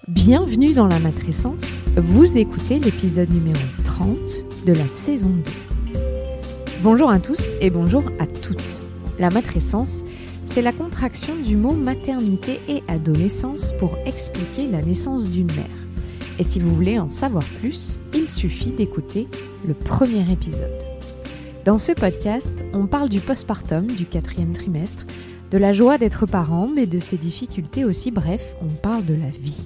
Bienvenue dans la matrescence, vous écoutez l'épisode numéro 30 de la saison 2. Bonjour à tous et bonjour à toutes. La matrescence, c'est la contraction du mot maternité et adolescence pour expliquer la naissance d'une mère. Et si vous voulez en savoir plus, il suffit d'écouter le premier épisode. Dans ce podcast, on parle du postpartum, du 4e trimestre, de la joie d'être parent, mais de ses difficultés aussi, bref, on parle de la vie.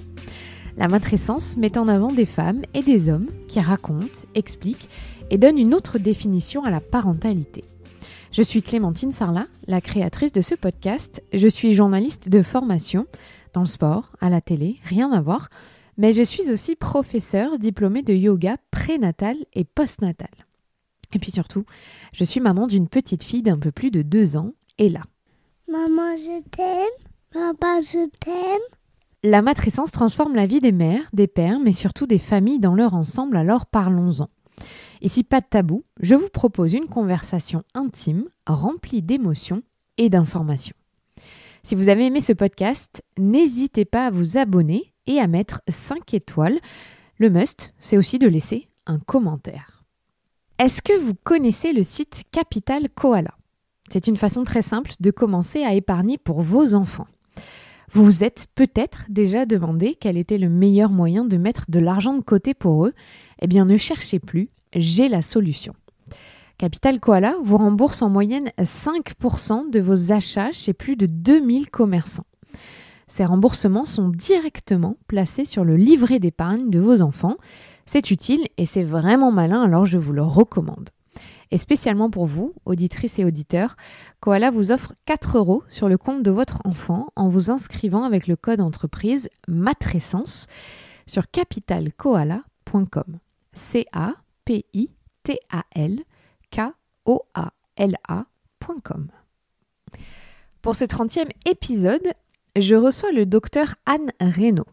La matrescence met en avant des femmes et des hommes qui racontent, expliquent et donnent une autre définition à la parentalité. Je suis Clémentine Sarlat, la créatrice de ce podcast. Je suis journaliste de formation dans le sport, à la télé, rien à voir, mais je suis aussi professeure diplômée de yoga prénatal et postnatal. Et puis surtout, je suis maman d'une petite fille d'un peu plus de 2 ans, Ella. Maman, je t'aime. Papa, je t'aime. La matrescence transforme la vie des mères, des pères, mais surtout des familles dans leur ensemble, alors parlons-en. Ici, pas de tabou, je vous propose une conversation intime, remplie d'émotions et d'informations. Si vous avez aimé ce podcast, n'hésitez pas à vous abonner et à mettre 5 étoiles. Le must, c'est aussi de laisser un commentaire. Est-ce que vous connaissez le site Capital Koala ? C'est une façon très simple de commencer à épargner pour vos enfants. Vous vous êtes peut-être déjà demandé quel était le meilleur moyen de mettre de l'argent de côté pour eux. Eh bien, ne cherchez plus, j'ai la solution. Capital Koala vous rembourse en moyenne 5% de vos achats chez plus de 2000 commerçants. Ces remboursements sont directement placés sur le livret d'épargne de vos enfants. C'est utile et c'est vraiment malin, alors je vous le recommande. Et spécialement pour vous, auditrices et auditeurs, Koala vous offre 4 € sur le compte de votre enfant en vous inscrivant avec le code entreprise matrescence sur capitalkoala.com. CAPITALKOALA.com. Pour ce 30e épisode, je reçois le docteur Anne Reynaud.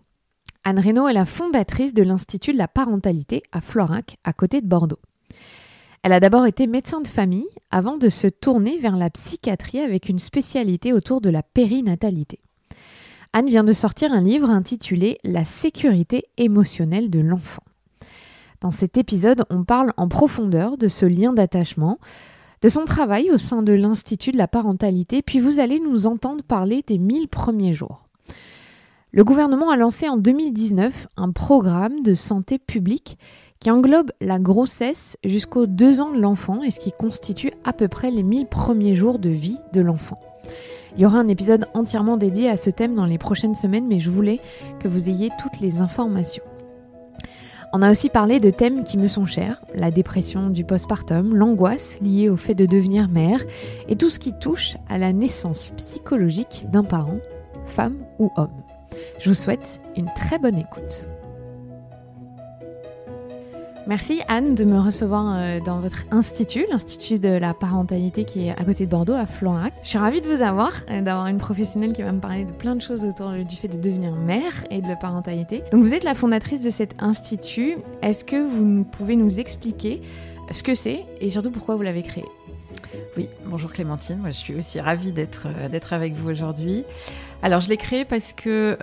Anne Reynaud est la fondatrice de l'Institut de la parentalité à Florac, à côté de Bordeaux. Elle a d'abord été médecin de famille avant de se tourner vers la psychiatrie avec une spécialité autour de la périnatalité. Anne vient de sortir un livre intitulé « La sécurité émotionnelle de l'enfant ». Dans cet épisode, on parle en profondeur de ce lien d'attachement, de son travail au sein de l'Institut de la parentalité, puis vous allez nous entendre parler des 1000 premiers jours. Le gouvernement a lancé en 2019 un programme de santé publique qui englobe la grossesse jusqu'aux 2 ans de l'enfant et ce qui constitue à peu près les 1000 premiers jours de vie de l'enfant. Il y aura un épisode entièrement dédié à ce thème dans les prochaines semaines, mais je voulais que vous ayez toutes les informations. On a aussi parlé de thèmes qui me sont chers, la dépression du postpartum, l'angoisse liée au fait de devenir mère et tout ce qui touche à la naissance psychologique d'un parent, femme ou homme. Je vous souhaite une très bonne écoute. Merci Anne de me recevoir dans votre institut, l'Institut de la parentalité qui est à côté de Bordeaux, à Florac. Je suis ravie de vous avoir, d'avoir une professionnelle qui va me parler de plein de choses autour du fait de devenir mère et de la parentalité. Donc vous êtes la fondatrice de cet institut. Est-ce que vous pouvez nous expliquer ce que c'est et surtout pourquoi vous l'avez créé ? Oui, bonjour Clémentine, moi je suis aussi ravie d'être avec vous aujourd'hui. Alors je l'ai créé parce que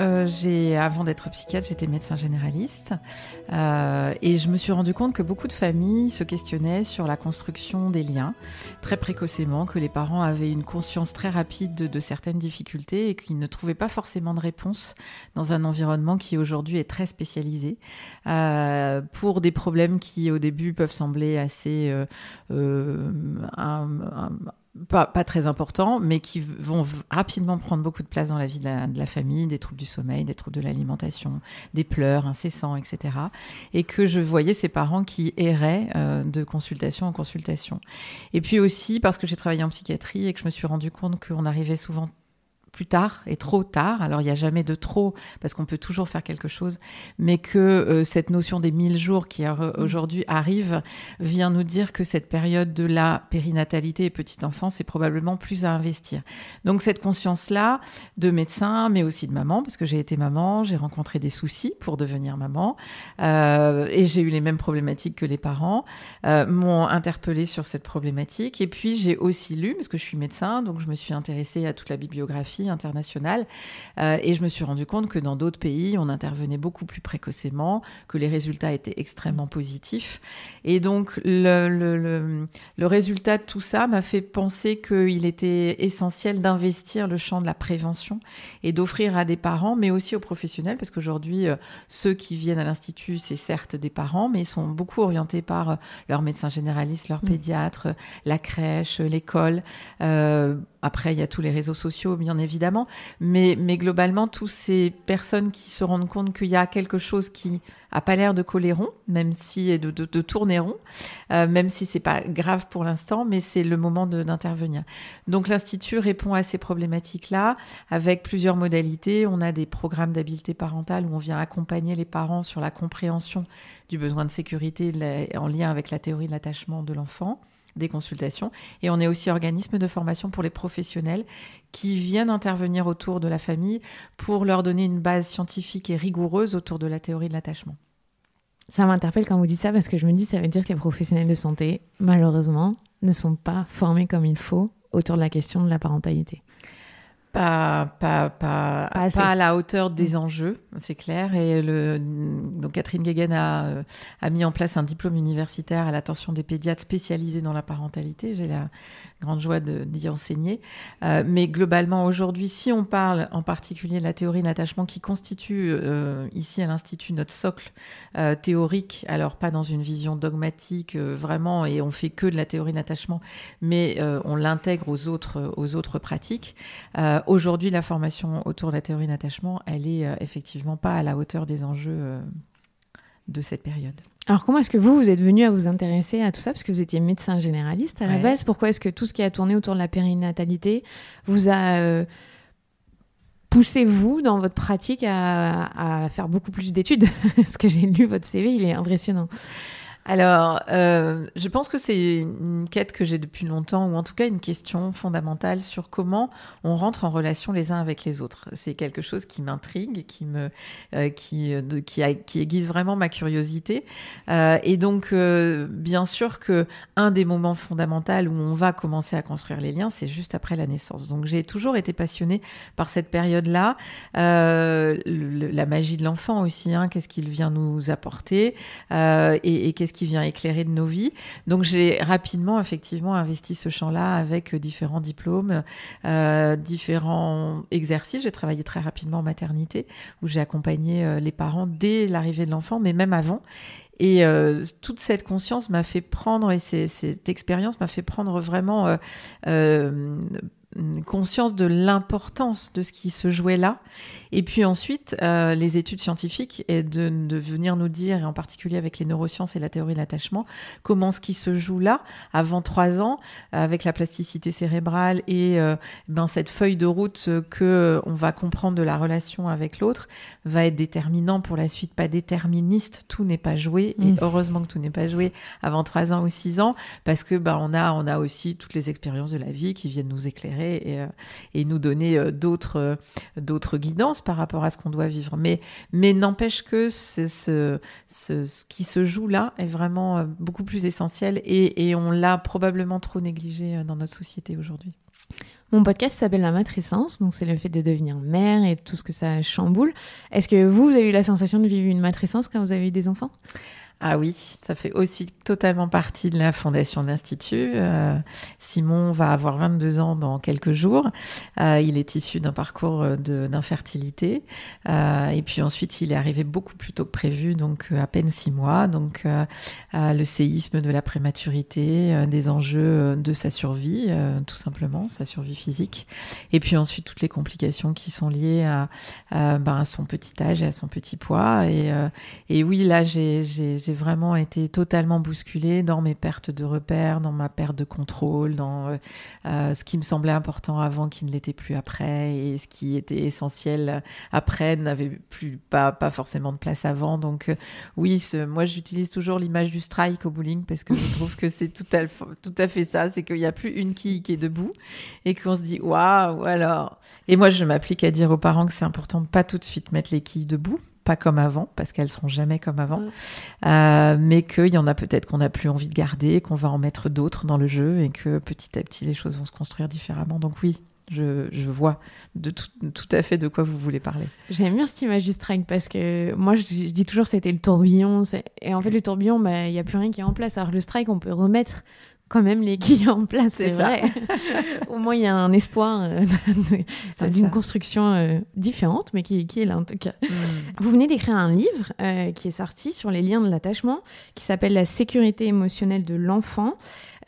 avant d'être psychiatre, j'étais médecin généraliste et je me suis rendu compte que beaucoup de familles se questionnaient sur la construction des liens très précocement, que les parents avaient une conscience très rapide de certaines difficultés et qu'ils ne trouvaient pas forcément de réponse dans un environnement qui aujourd'hui est très spécialisé pour des problèmes qui au début peuvent sembler assez pas très importants, mais qui vont rapidement prendre beaucoup de place dans la vie de la famille, des troubles du sommeil, des troubles de l'alimentation, des pleurs incessants, etc. Et que je voyais ces parents qui erraient de consultation en consultation. Et puis aussi parce que j'ai travaillé en psychiatrie et que je me suis rendu compte qu'on arrivait souvent plus tard et trop tard. Alors, il n'y a jamais de trop, parce qu'on peut toujours faire quelque chose, mais que cette notion des 1000 jours qui aujourd'hui arrive vient nous dire que cette période de la périnatalité et petite enfance est probablement plus à investir. Donc, cette conscience-là de médecin, mais aussi de maman, parce que j'ai été maman, j'ai rencontré des soucis pour devenir maman, et j'ai eu les mêmes problématiques que les parents, m'ont interpellée sur cette problématique. Et puis, j'ai aussi lu, parce que je suis médecin, donc je me suis intéressée à toute la bibliographie, aussi internationale. Et je me suis rendu compte que dans d'autres pays, on intervenait beaucoup plus précocement, que les résultats étaient extrêmement positifs. Et donc, le résultat de tout ça m'a fait penser qu'il était essentiel d'investir le champ de la prévention et d'offrir à des parents, mais aussi aux professionnels, parce qu'aujourd'hui, ceux qui viennent à l'Institut, c'est certes des parents, mais ils sont beaucoup orientés par leur médecin généraliste, leur pédiatre, la crèche, l'école. Après, il y a tous les réseaux sociaux, bien évidemment. Mais globalement, toutes ces personnes qui se rendent compte qu'il y a quelque chose qui n'a pas l'air de coller rond, même si de tourner rond, même si ce n'est pas grave pour l'instant, mais c'est le moment d'intervenir. Donc, l'Institut répond à ces problématiques-là avec plusieurs modalités. On a des programmes d'habileté parentale où on vient accompagner les parents sur la compréhension du besoin de sécurité en lien avec la théorie de l'attachement de l'enfant, des consultations. Et on est aussi organisme de formation pour les professionnels qui viennent intervenir autour de la famille pour leur donner une base scientifique et rigoureuse autour de la théorie de l'attachement. Ça m'interpelle quand vous dites ça parce que je me dis ça veut dire que les professionnels de santé, malheureusement, ne sont pas formés comme il faut autour de la question de la parentalité. Pas à la hauteur des enjeux, c'est clair. Et donc Catherine Guéguen a mis en place un diplôme universitaire à l'attention des pédiatres spécialisés dans la parentalité. J'ai la grande joie d'y enseigner. Mais globalement, aujourd'hui, si on parle en particulier de la théorie de l'attachement qui constitue ici à l'Institut notre socle théorique, alors pas dans une vision dogmatique vraiment, et on fait que de la théorie de l'attachement, mais on l'intègre aux autres pratiques. Aujourd'hui, la formation autour de la théorie d'attachement, elle est effectivement pas à la hauteur des enjeux de cette période. Alors, comment est-ce que vous êtes venu à vous intéresser à tout ça? Parce que vous étiez médecin généraliste à la base. Pourquoi est-ce que tout ce qui a tourné autour de la périnatalité vous a poussé, vous, dans votre pratique, à faire beaucoup plus d'études? Parce que j'ai lu votre CV, il est impressionnant. Alors, je pense que c'est une quête que j'ai depuis longtemps, ou en tout cas une question fondamentale sur comment on rentre en relation les uns avec les autres. C'est quelque chose qui m'intrigue, qui aiguise vraiment ma curiosité. Et donc, bien sûr que un des moments fondamentaux où on va commencer à construire les liens, c'est juste après la naissance. Donc, j'ai toujours été passionnée par cette période-là, la magie de l'enfant aussi, hein, qu'est-ce qu'il vient nous apporter, et qu'est-ce qui vient éclairer de nos vies. Donc, j'ai rapidement, effectivement, investi ce champ-là avec différents diplômes, différents exercices. J'ai travaillé très rapidement en maternité, où j'ai accompagné les parents dès l'arrivée de l'enfant, mais même avant. Et toute cette conscience m'a fait prendre, et cette expérience m'a fait prendre vraiment conscience de l'importance de ce qui se jouait là. Et puis ensuite, les études scientifiques et de venir nous dire, et en particulier avec les neurosciences et la théorie de l'attachement, comment ce qui se joue là, avant 3 ans, avec la plasticité cérébrale et cette feuille de route que on va comprendre de la relation avec l'autre, va être déterminant pour la suite, pas déterministe. Tout n'est pas joué, et heureusement que tout n'est pas joué avant 3 ans ou 6 ans, parce que on a aussi toutes les expériences de la vie qui viennent nous éclairer et nous donner d'autres guidances par rapport à ce qu'on doit vivre. Mais n'empêche que ce qui se joue là est vraiment beaucoup plus essentiel, et on l'a probablement trop négligé dans notre société aujourd'hui. Mon podcast s'appelle La Matrescence, donc c'est le fait de devenir mère et tout ce que ça chamboule. Est-ce que vous avez eu la sensation de vivre une matrescence quand vous avez eu des enfants ? Ah oui, ça fait aussi totalement partie de la fondation de l'Institut. Simon va avoir 22 ans dans quelques jours. Il est issu d'un parcours d'infertilité. Et puis ensuite, il est arrivé beaucoup plus tôt que prévu, donc à peine 6 mois. Donc le séisme de la prématurité, des enjeux de sa survie, tout simplement, sa survie physique. Et puis ensuite, toutes les complications qui sont liées à son petit âge et à son petit poids. Et oui, là, j'ai vraiment été totalement bousculée dans mes pertes de repères, dans ma perte de contrôle, dans ce qui me semblait important avant qui ne l'était plus après, et ce qui était essentiel après n'avait pas forcément de place avant. Donc oui, moi j'utilise toujours l'image du strike au bowling, parce que je trouve que c'est tout à fait ça, c'est qu'il n'y a plus une quille qui est debout et qu'on se dit waouh, alors. Et moi je m'applique à dire aux parents que c'est important de pas tout de suite mettre les quilles debout, pas comme avant, parce qu'elles seront jamais comme avant, mais qu'il y en a peut-être qu'on n'a plus envie de garder, qu'on va en mettre d'autres dans le jeu, et que petit à petit les choses vont se construire différemment. Donc oui, Je vois tout à fait de quoi vous voulez parler. J'aime bien cette image du strike parce que moi, je dis toujours que c'était le tourbillon. Et en fait, le tourbillon, il n'y a plus rien qui est en place. Alors le strike, on peut remettre quand même les quilles en place, c'est vrai. Au moins, il y a un espoir d'une construction différente, mais qui est là en tout cas. Vous venez d'écrire un livre qui est sorti sur les liens de l'attachement, qui s'appelle « La sécurité émotionnelle de l'enfant ».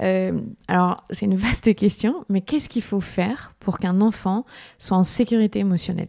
Alors, c'est une vaste question, mais qu'est-ce qu'il faut faire pour qu'un enfant soit en sécurité émotionnelle ?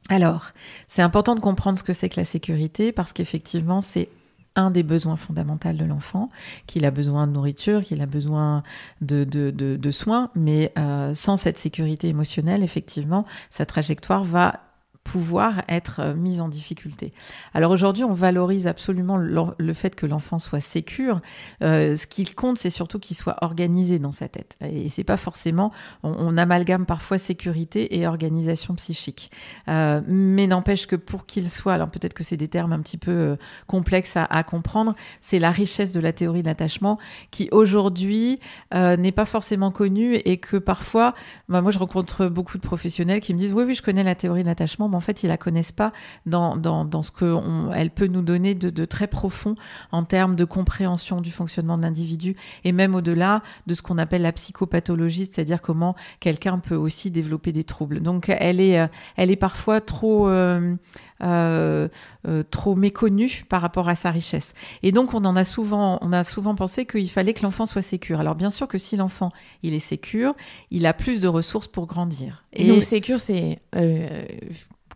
Alors, c'est important de comprendre ce que c'est que la sécurité, parce qu'effectivement, c'est un des besoins fondamentaux de l'enfant, qu'il a besoin de nourriture, qu'il a besoin de soins, mais sans cette sécurité émotionnelle, effectivement, sa trajectoire va pouvoir être mise en difficulté. Alors aujourd'hui, on valorise absolument le fait que l'enfant soit sécure. Ce qui compte, c'est surtout qu'il soit organisé dans sa tête. Et c'est pas forcément... On amalgame parfois sécurité et organisation psychique. Mais n'empêche que pour qu'il soit... Alors peut-être que c'est des termes un petit peu complexes à comprendre. C'est la richesse de la théorie de l'attachement qui aujourd'hui n'est pas forcément connue et que parfois... moi, je rencontre beaucoup de professionnels qui me disent « Oui, je connais la théorie de l'attachement. » En fait, ils la connaissent pas dans ce qu'elle peut nous donner de très profond en termes de compréhension du fonctionnement de l'individu et même au-delà de ce qu'on appelle la psychopathologie, c'est-à-dire comment quelqu'un peut aussi développer des troubles. Donc, elle est parfois trop méconnue par rapport à sa richesse. Et donc, on a souvent pensé qu'il fallait que l'enfant soit sécure. Alors, bien sûr que si l'enfant, il est sécure, il a plus de ressources pour grandir. Et donc, sécure, c'est...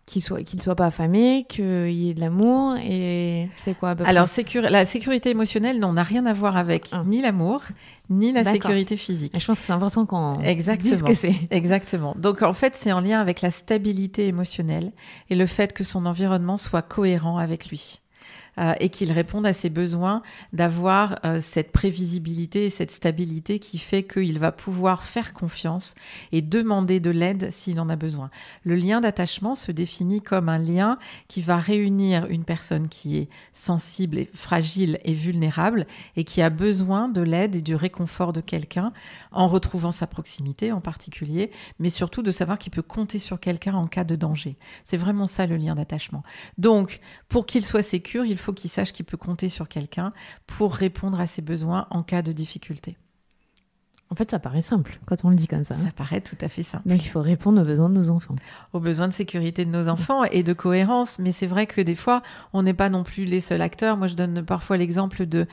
qu'il soit pas affamé, qu'il y ait de l'amour, et c'est quoi à peu près ? Alors, la sécurité émotionnelle, non, n'a rien à voir avec ni l'amour, ni la sécurité physique. Et je pense que c'est important qu'on dise ce que c'est. Exactement. Donc, en fait, c'est en lien avec la stabilité émotionnelle et le fait que son environnement soit cohérent avec lui. Et qu'il réponde à ses besoins d'avoir cette prévisibilité et cette stabilité qui fait qu'il va pouvoir faire confiance et demander de l'aide s'il en a besoin. Le lien d'attachement se définit comme un lien qui va réunir une personne qui est sensible, et fragile et vulnérable et qui a besoin de l'aide et du réconfort de quelqu'un en retrouvant sa proximité en particulier, mais surtout de savoir qu'il peut compter sur quelqu'un en cas de danger. C'est vraiment ça le lien d'attachement. Donc, pour qu'il soit sécure, il faut qu'il sache qu'il peut compter sur quelqu'un pour répondre à ses besoins en cas de difficulté. En fait, ça paraît simple quand on le dit comme ça. Ça paraît tout à fait simple. Donc, il faut répondre aux besoins de nos enfants. Aux besoins de sécurité de nos enfants et de cohérence. Mais c'est vrai que des fois, on n'est pas non plus les seuls acteurs. Moi, je donne parfois l'exemple de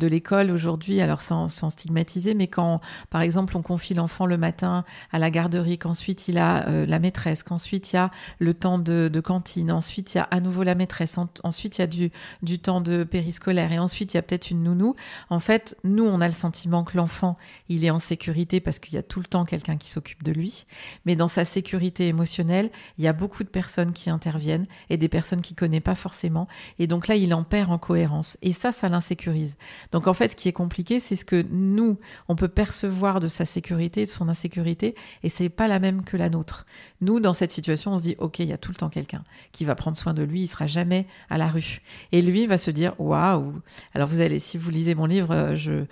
l'école aujourd'hui, alors sans stigmatiser, mais quand, par exemple, on confie l'enfant le matin à la garderie, qu'ensuite il a la maîtresse, qu'ensuite il y a le temps de cantine, ensuite il y a à nouveau la maîtresse, ensuite il y a du temps de périscolaire et ensuite il y a peut-être une nounou. En fait, nous, on a le sentiment que l'enfant, il est en sécurité parce qu'il y a tout le temps quelqu'un qui s'occupe de lui. Mais dans sa sécurité émotionnelle, il y a beaucoup de personnes qui interviennent et des personnes qu'il ne connaît pas forcément. Et donc là, il en perd en cohérence. Et ça l'insécurise. Donc en fait, ce qui est compliqué, c'est ce que nous, on peut percevoir de sa sécurité, de son insécurité, et c'est pas la même que la nôtre. Nous, dans cette situation, on se dit, OK, il y a tout le temps quelqu'un qui va prendre soin de lui, il sera jamais à la rue. Et lui, il va se dire, waouh. Alors si vous lisez mon livre, je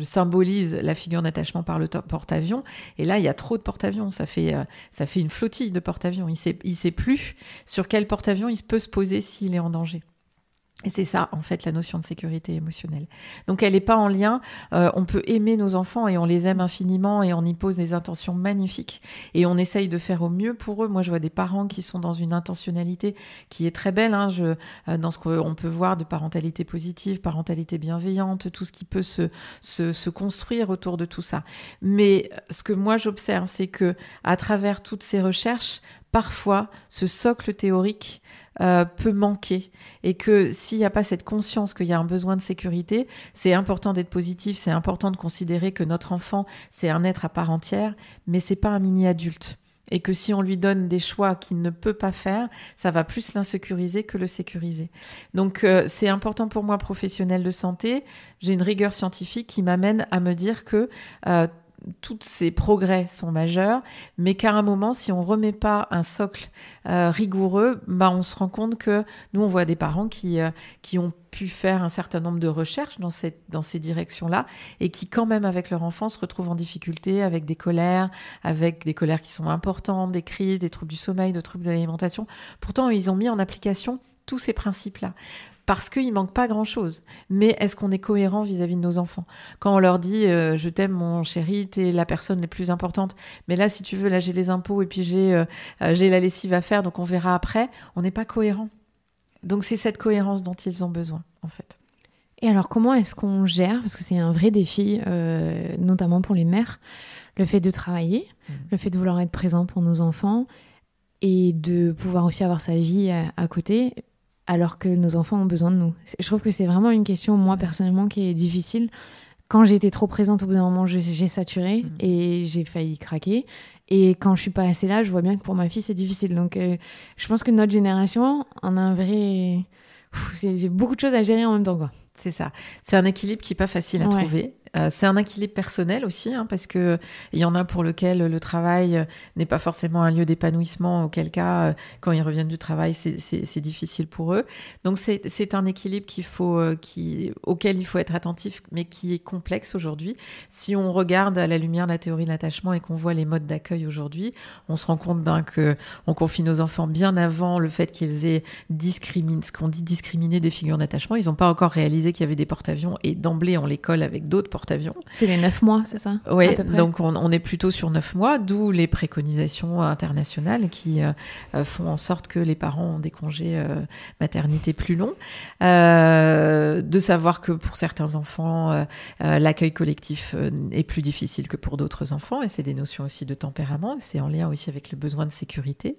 symbolise la figure d'attachement par le porte-avions. Et là, il y a trop de porte-avions. Ça fait une flottille de porte-avions. Il sait plus sur quel porte-avions il peut se poser s'il est en danger. Et c'est ça, en fait, la notion de sécurité émotionnelle. Donc, elle n'est pas en lien. On peut aimer nos enfants et on les aime infiniment et on y pose des intentions magnifiques. Et on essaye de faire au mieux pour eux. Moi, je vois des parents qui sont dans une intentionnalité qui est très belle. Dans ce qu'on peut voir de parentalité positive, parentalité bienveillante, tout ce qui peut se construire autour de tout ça. Mais ce que moi, j'observe, c'est que à travers toutes ces recherches, parfois, ce socle théorique peut manquer et que s'il n'y a pas cette conscience qu'il y a un besoin de sécurité, c'est important d'être positif, c'est important de considérer que notre enfant, c'est un être à part entière, mais c'est pas un mini-adulte. Et que si on lui donne des choix qu'il ne peut pas faire, ça va plus l'insécuriser que le sécuriser. Donc, c'est important pour moi, professionnel de santé. J'ai une rigueur scientifique qui m'amène à me dire que tous ces progrès sont majeurs, mais qu'à un moment, si on remet pas un socle rigoureux, on se rend compte que nous, on voit des parents qui ont pu faire un certain nombre de recherches dans ces directions-là et qui, quand même, avec leur enfant, se retrouvent en difficulté avec des colères qui sont importantes, des crises, des troubles du sommeil, des troubles de l'alimentation. Pourtant, ils ont mis en application tous ces principes-là. Parce qu'il ne manque pas grand-chose. Mais est-ce qu'on est cohérent vis-à-vis de nos enfants ? Quand on leur dit « je t'aime mon chéri, t'es la personne la plus importante, mais là, si tu veux, là, j'ai les impôts et puis j'ai la lessive à faire, donc on verra après », on n'est pas cohérent. Donc c'est cette cohérence dont ils ont besoin, en fait. Et alors, comment est-ce qu'on gère, parce que c'est un vrai défi, notamment pour les mères, le fait de travailler, le fait de vouloir être présent pour nos enfants et de pouvoir aussi avoir sa vie à côté, alors que nos enfants ont besoin de nous. Je trouve que c'est vraiment une question, moi, personnellement, qui est difficile. Quand j'ai été trop présente, au bout d'un moment, j'ai saturé et j'ai failli craquer. Et quand je suis pas assez là, je vois bien que pour ma fille, c'est difficile. Donc, je pense que notre génération en a un vrai... c'est beaucoup de choses à gérer en même temps, quoi. C'est ça. C'est un équilibre qui n'est pas facile à trouver. C'est un équilibre personnel aussi, parce qu'il y en a pour lequel le travail n'est pas forcément un lieu d'épanouissement, auquel cas, quand ils reviennent du travail, c'est difficile pour eux. Donc, c'est un équilibre auquel il faut être attentif, mais qui est complexe aujourd'hui. Si on regarde à la lumière de la théorie de l'attachement et qu'on voit les modes d'accueil aujourd'hui, on se rend compte qu'on confie nos enfants bien avant le fait qu'ils aient discriminé des figures d'attachement. Ils n'ont pas encore réalisé qu'il y avait des porte-avions et d'emblée, on les colle avec d'autres porte-avions. C'est les 9 mois, c'est ça ? Oui, donc on est plutôt sur 9 mois, d'où les préconisations internationales qui font en sorte que les parents ont des congés maternité plus longs. De savoir que pour certains enfants, l'accueil collectif est plus difficile que pour d'autres enfants, et c'est des notions aussi de tempérament, c'est en lien aussi avec le besoin de sécurité.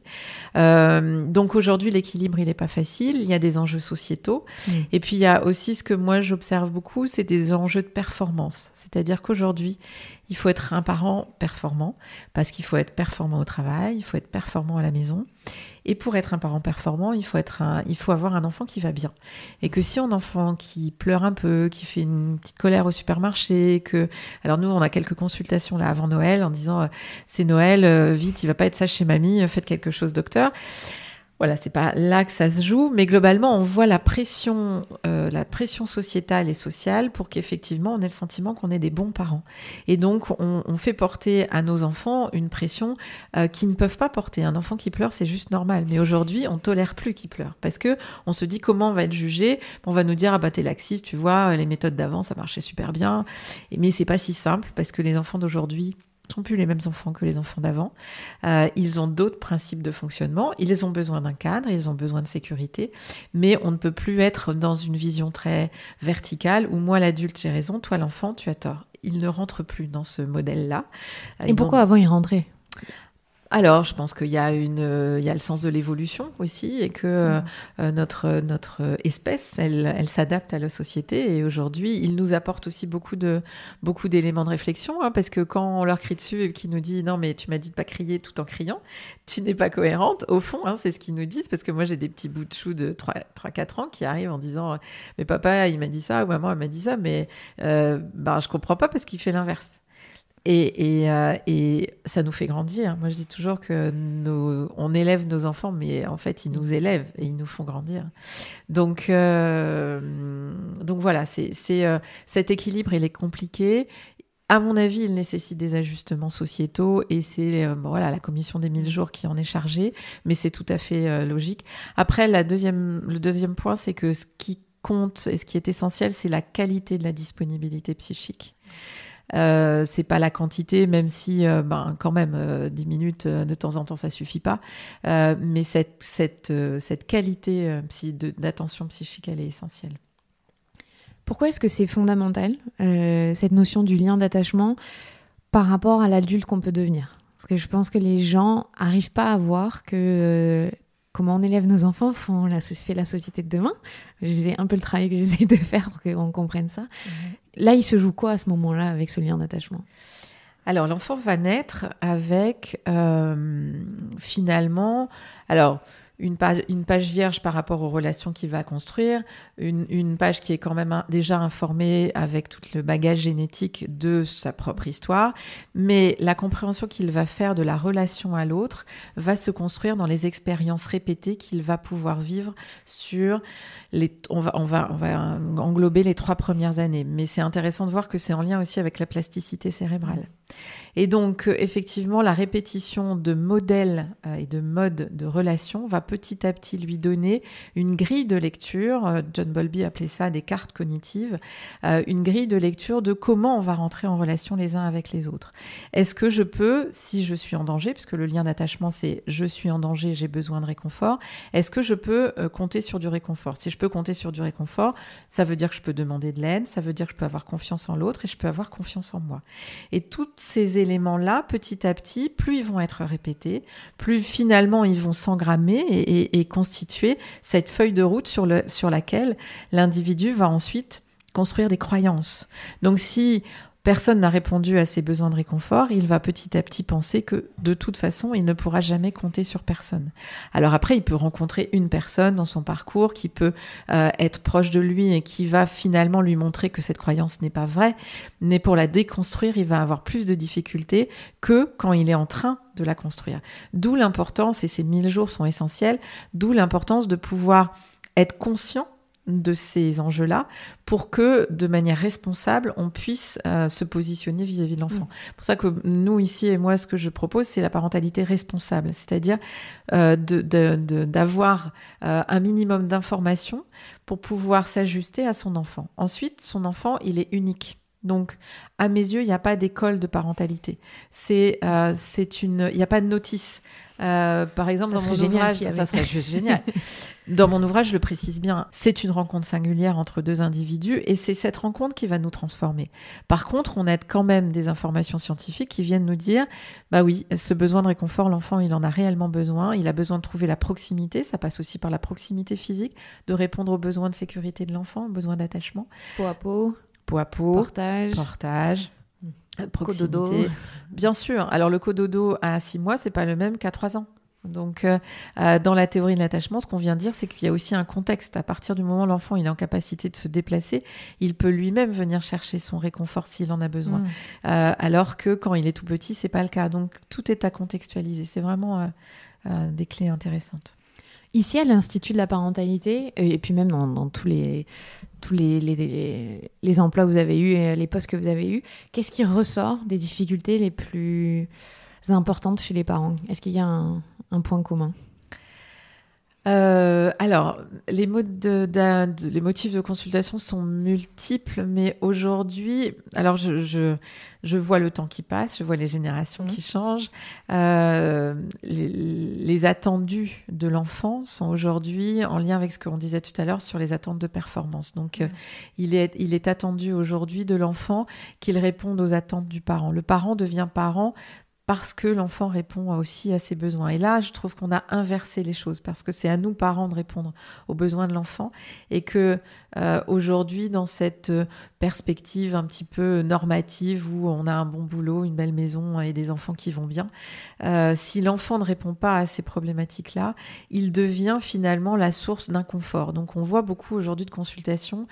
Donc aujourd'hui, l'équilibre, il n'est pas facile, il y a des enjeux sociétaux, et puis il y a aussi ce que moi j'observe beaucoup, c'est des enjeux de performance. C'est-à-dire qu'aujourd'hui, il faut être un parent performant, parce qu'il faut être performant au travail, il faut être performant à la maison. Et pour être un parent performant, il faut avoir un enfant qui va bien. Et que si on a un enfant qui pleure un peu, qui fait une petite colère au supermarché, alors nous, on a quelques consultations là avant Noël en disant c'est Noël, vite, il va pas être sage chez mamie, faites quelque chose, docteur. Voilà, c'est pas là que ça se joue, mais globalement, on voit la pression sociétale et sociale pour qu'effectivement, on ait le sentiment qu'on est des bons parents. Et donc, on fait porter à nos enfants une pression qu'ils ne peuvent pas porter. Un enfant qui pleure, c'est juste normal. Mais aujourd'hui, on tolère plus qu'il pleure parce que on se dit comment on va être jugé. On va nous dire t'es laxiste, tu vois, les méthodes d'avant, ça marchait super bien. Mais c'est pas si simple parce que les enfants d'aujourd'hui ne sont plus les mêmes enfants que les enfants d'avant. Ils ont d'autres principes de fonctionnement. Ils ont besoin d'un cadre, ils ont besoin de sécurité, mais on ne peut plus être dans une vision très verticale où moi, l'adulte, j'ai raison, toi, l'enfant, tu as tort. Ils ne rentrent plus dans ce modèle-là. Et pourquoi avant, ils rentraient ? Alors, je pense qu'il y a le sens de l'évolution aussi et que notre espèce, elle s'adapte à la société. Et aujourd'hui, il nous apporte aussi beaucoup d'éléments de réflexion, parce que quand on leur crie dessus et qu'ils nous disent « Non, mais tu m'as dit de pas crier tout en criant, tu n'es pas cohérente », au fond, c'est ce qu'ils nous disent. Parce que moi, j'ai des petits bouts de chou de 3-4 ans qui arrivent en disant « Mais papa, il m'a dit ça » ou « Maman, elle m'a dit ça », mais je comprends pas parce qu'il fait l'inverse. Et ça nous fait grandir. Moi, je dis toujours que on élève nos enfants, mais en fait, ils nous élèvent et ils nous font grandir. Donc voilà, cet équilibre, il est compliqué. À mon avis, il nécessite des ajustements sociétaux et c'est la commission des 1000 jours qui en est chargée, mais c'est tout à fait logique. Après, le deuxième point, c'est que ce qui compte et ce qui est essentiel, c'est la qualité de la disponibilité psychique. C'est pas la quantité, même si quand même 10 minutes de temps en temps ça suffit pas, mais cette qualité d'attention psychique, elle est essentielle. Pourquoi est-ce que c'est fondamental, cette notion du lien d'attachement par rapport à l'adulte qu'on peut devenir ? Parce que je pense que les gens n'arrivent pas à voir que comment on élève nos enfants fait la société de demain. C'est un peu le travail que j'essaie de faire pour qu'on comprenne ça. Là, il se joue quoi à ce moment-là avec ce lien d'attachement ? Alors, l'enfant va naître avec finalement... Alors, une page vierge par rapport aux relations qu'il va construire, une page qui est quand même déjà informée avec tout le bagage génétique de sa propre histoire, mais la compréhension qu'il va faire de la relation à l'autre va se construire dans les expériences répétées qu'il va pouvoir vivre sur on va englober les 3 premières années, mais c'est intéressant de voir que c'est en lien aussi avec la plasticité cérébrale. Et donc, effectivement, la répétition de modèles et de modes de relation va petit à petit lui donner une grille de lecture. John Bowlby appelait ça des cartes cognitives, une grille de lecture de comment on va rentrer en relation les uns avec les autres. Est-ce que je peux, si je suis en danger, puisque le lien d'attachement, c'est je suis en danger, j'ai besoin de réconfort, est-ce que je peux compter sur du réconfort ? Si je peux compter sur du réconfort, ça veut dire que je peux demander de l'aide, ça veut dire que je peux avoir confiance en l'autre et je peux avoir confiance en moi. Et tous ces éléments-là, petit à petit, plus ils vont être répétés, plus finalement ils vont s'engrammer et constituer cette feuille de route sur laquelle l'individu va ensuite construire des croyances. Donc si personne n'a répondu à ses besoins de réconfort, il va petit à petit penser que de toute façon, il ne pourra jamais compter sur personne. Alors après, il peut rencontrer une personne dans son parcours qui peut être proche de lui et qui va finalement lui montrer que cette croyance n'est pas vraie, mais pour la déconstruire, il va avoir plus de difficultés que quand il est en train de la construire. D'où l'importance, et ces 1000 jours sont essentiels, d'où l'importance de pouvoir être conscient de ces enjeux-là pour que, de manière responsable, on puisse se positionner vis-à-vis de l'enfant. C'est pour ça que nous, ici, et moi, ce que je propose, c'est la parentalité responsable, c'est-à-dire d'avoir un minimum d'informations pour pouvoir s'ajuster à son enfant. Ensuite, son enfant, il est unique. Donc, à mes yeux, il n'y a pas d'école de parentalité. Il n'y a pas de notice. Par exemple, dans mon ouvrage, ça serait juste génial. Dans mon ouvrage, je le précise bien, c'est une rencontre singulière entre 2 individus et c'est cette rencontre qui va nous transformer. Par contre, on a quand même des informations scientifiques qui viennent nous dire, bah oui, ce besoin de réconfort, l'enfant, il en a réellement besoin. Il a besoin de trouver la proximité. Ça passe aussi par la proximité physique, de répondre aux besoins de sécurité de l'enfant, aux besoins d'attachement. Peau à peau. Peau à peau, portage, proximité. Cododo. Bien sûr. Alors, le cododo à 6 mois, c'est pas le même qu'à 3 ans. Donc, dans la théorie de l'attachement, ce qu'on vient de dire, c'est qu'il y a aussi un contexte. À partir du moment où l'enfant il est en capacité de se déplacer, il peut lui-même venir chercher son réconfort s'il en a besoin. Alors que quand il est tout petit, c'est pas le cas. Donc, tout est à contextualiser. C'est vraiment des clés intéressantes. Ici, à l'Institut de la parentalité, et puis même dans tous les emplois que vous avez eus et les postes que vous avez eus, qu'est-ce qui ressort des difficultés les plus importantes chez les parents ? Est-ce qu'il y a un point commun ? Alors, les motifs de consultation sont multiples, mais aujourd'hui, alors je vois le temps qui passe, je vois les générations qui changent. Les attendus de l'enfant sont aujourd'hui en lien avec ce qu'on disait tout à l'heure sur les attentes de performance. Donc, il est attendu aujourd'hui de l'enfant qu'il réponde aux attentes du parent. Le parent devient parent parce que l'enfant répond aussi à ses besoins. Et là, je trouve qu'on a inversé les choses, parce que c'est à nous, parents, de répondre aux besoins de l'enfant, et que aujourd'hui, dans cette perspective un petit peu normative, où on a un bon boulot, une belle maison et des enfants qui vont bien, si l'enfant ne répond pas à ces problématiques-là, il devient finalement la source d'inconfort. Donc, on voit beaucoup aujourd'hui de consultations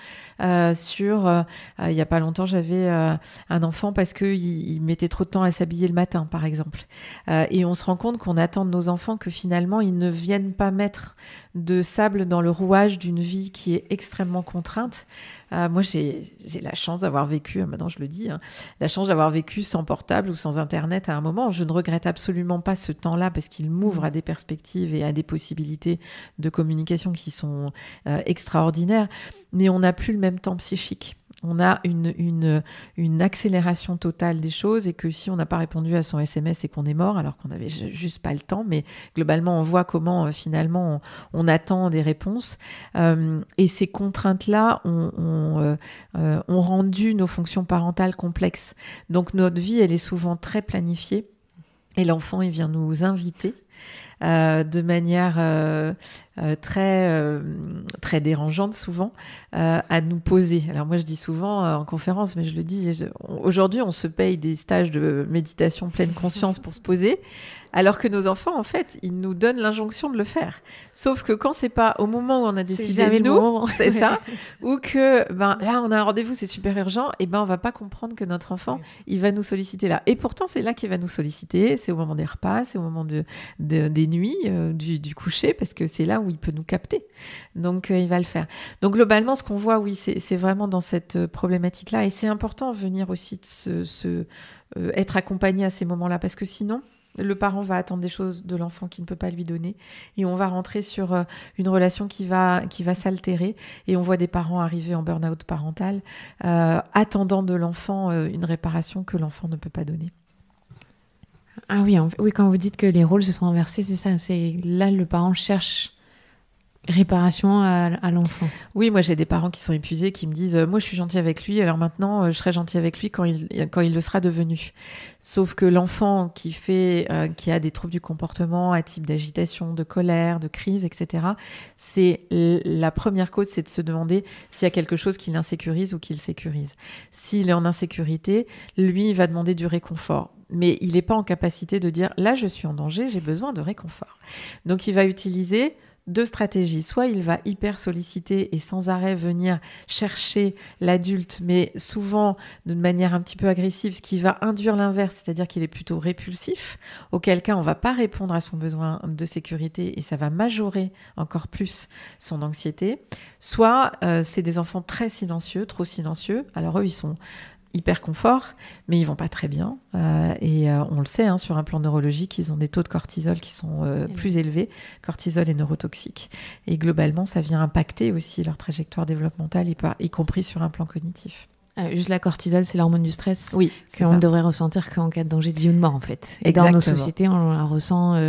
sur... il n'y a pas longtemps, j'avais un enfant parce qu'il mettait trop de temps à s'habiller le matin, par exemple. Et on se rend compte qu'on attend de nos enfants que finalement, ils ne viennent pas mettre de sable dans le rouage d'une vie qui est extrêmement contrainte. Moi, j'ai la chance d'avoir vécu, maintenant je le dis, la chance d'avoir vécu sans portable ou sans Internet à un moment. Je ne regrette absolument pas ce temps-là parce qu'il m'ouvre à des perspectives et à des possibilités de communication qui sont extraordinaires. Mais on n'a plus le même temps psychique. On a une accélération totale des choses, et que si on n'a pas répondu à son SMS et qu'on est mort, alors qu'on n'avait juste pas le temps, mais globalement on voit comment finalement on attend des réponses, et ces contraintes-là ont rendu nos fonctions parentales complexes. Donc notre vie, elle est souvent très planifiée, et l'enfant, il vient nous inviter de manière très dérangeante souvent, à nous poser. Alors moi je dis souvent en conférence, mais je le dis, aujourd'hui on se paye des stages de méditation pleine conscience pour se poser, alors que nos enfants, en fait, ils nous donnent l'injonction de le faire. Sauf que quand c'est pas au moment où on a décidé de nous, c'est ça, ou que là on a un rendez-vous, c'est super urgent, et on va pas comprendre que notre enfant, il va nous solliciter là. Et pourtant c'est là qu'il va nous solliciter, c'est au moment des repas, c'est au moment des nuits, du coucher, parce que c'est là où il peut nous capter. Donc il va le faire. Donc globalement, ce qu'on voit, oui, c'est vraiment dans cette problématique-là, et c'est important de venir aussi de être accompagné à ces moments-là, parce que sinon le parent va attendre des choses de l'enfant qu'il ne peut pas lui donner, et on va rentrer sur une relation qui va s'altérer, et on voit des parents arriver en burn-out parental, attendant de l'enfant une réparation que l'enfant ne peut pas donner. Ah oui, oui, quand vous dites que les rôles se sont inversés, c'est ça, c'est là le parent cherche réparation à l'enfant. Oui, moi j'ai des parents qui sont épuisés, qui me disent moi je suis gentil avec lui, alors maintenant je serai gentil avec lui quand il le sera devenu. Sauf que l'enfant qui a des troubles du comportement à type d'agitation, de colère, de crise, etc., c'est la première cause, c'est de se demander s'il y a quelque chose qui l'insécurise ou qui le sécurise. S'il est en insécurité, lui il va demander du réconfort. Mais il n'est pas en capacité de dire là je suis en danger, j'ai besoin de réconfort. Donc il va utiliser 2 stratégies. Soit il va hyper solliciter et sans arrêt venir chercher l'adulte, mais souvent d'une manière un petit peu agressive, ce qui va induire l'inverse, c'est-à-dire qu'il est plutôt répulsif, auquel cas on ne va pas répondre à son besoin de sécurité et ça va majorer encore plus son anxiété. Soit c'est des enfants très silencieux, trop silencieux. Alors eux, ils sont hyper confort, mais ils vont pas très bien. On le sait, sur un plan neurologique, ils ont des taux de cortisol qui sont plus élevés. Cortisol est neurotoxique. Et globalement, ça vient impacter aussi leur trajectoire développementale, y compris sur un plan cognitif. Juste la cortisol, c'est l'hormone du stress qu'on ne devrait ressentir qu'en cas de danger de vie ou de mort, en fait. Et exactement. Dans nos sociétés, on la ressent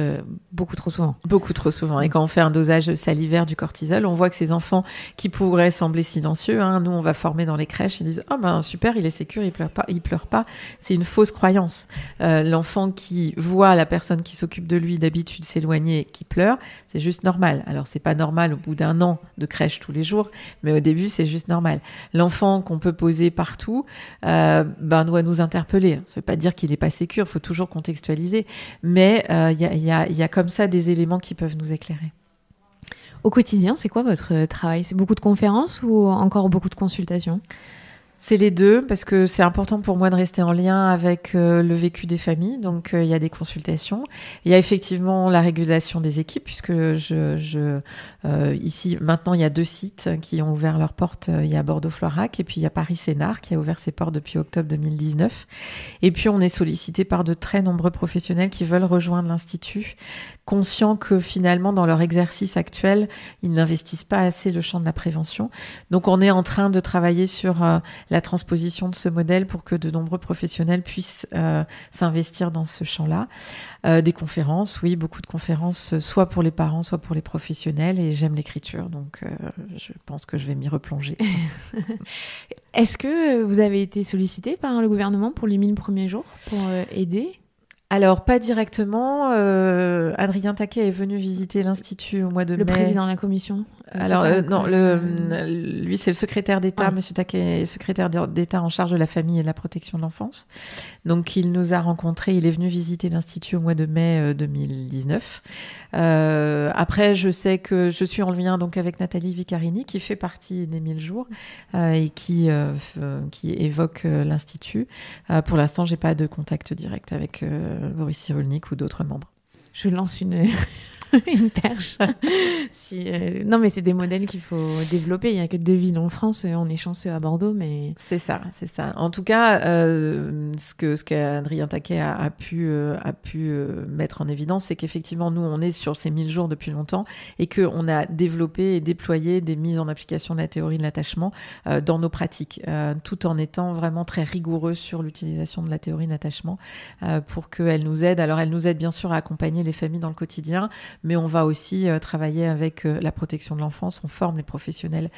beaucoup trop souvent. Beaucoup trop souvent. Et quand on fait un dosage salivaire du cortisol, on voit que ces enfants qui pourraient sembler silencieux, nous on va former dans les crèches, ils disent « Oh ben super, il est sécure, il pleure pas ». C'est une fausse croyance. L'enfant qui voit la personne qui s'occupe de lui d'habitude s'éloigner, qui pleure, c'est juste normal. Alors c'est pas normal au bout d'1 an de crèche tous les jours, mais au début c'est juste normal. L'enfant qu'on peut poser partout doit nous interpeller. Ça veut pas dire qu'il est pas sécure, il faut toujours contextualiser, mais il y a comme ça des éléments qui peuvent nous éclairer. Au quotidien, c'est quoi votre travail ? C'est beaucoup de conférences ou encore beaucoup de consultations ? C'est les deux, parce que c'est important pour moi de rester en lien avec le vécu des familles. Donc, il y a des consultations. Il y a effectivement la régulation des équipes, puisque ici, maintenant, il y a 2 sites qui ont ouvert leurs portes. Il y a Bordeaux-Floirac et puis il y a Paris-Sénart qui a ouvert ses portes depuis octobre 2019. Et puis, on est sollicité par de très nombreux professionnels qui veulent rejoindre l'Institut, conscients que finalement, dans leur exercice actuel, ils n'investissent pas assez le champ de la prévention. Donc, on est en train de travailler sur la transposition de ce modèle pour que de nombreux professionnels puissent s'investir dans ce champ-là. Des conférences, oui, beaucoup de conférences, soit pour les parents, soit pour les professionnels, et j'aime l'écriture, donc je pense que je vais m'y replonger. Est-ce que vous avez été sollicité par le gouvernement pour les 1000 premiers jours pour aider ? Alors, pas directement. Adrien Taquet est venu visiter l'Institut au mois de mai. Le président de la commission Alors, non, lui, c'est le secrétaire d'État. Monsieur Taquet est secrétaire d'État en charge de la famille et de la protection de l'enfance. Donc, il nous a rencontrés. Il est venu visiter l'Institut au mois de mai 2019. Après, je sais que je suis en lien donc, avec Nathalie Viccarini, qui fait partie des 1000 jours et qui évoque l'Institut. Pour l'instant, j'ai pas de contact direct avec Boris Cyrulnik ou d'autres membres. Je lance une perche. Non, mais c'est des modèles qu'il faut développer. Il n'y a que 2 villes en France. On est chanceux à Bordeaux, mais... C'est ça. En tout cas, ce qu'Adrien Taquet a pu mettre en évidence, c'est qu'effectivement, nous, on est sur ces 1000 jours depuis longtemps et qu'on a développé et déployé des mises en application de la théorie de l'attachement dans nos pratiques, tout en étant vraiment très rigoureux sur l'utilisation de la théorie de l'attachement pour qu'elle nous aide. Alors, elle nous aide bien sûr à accompagner les familles dans le quotidien, mais on va aussi travailler avec la protection de l'enfance. On forme les professionnels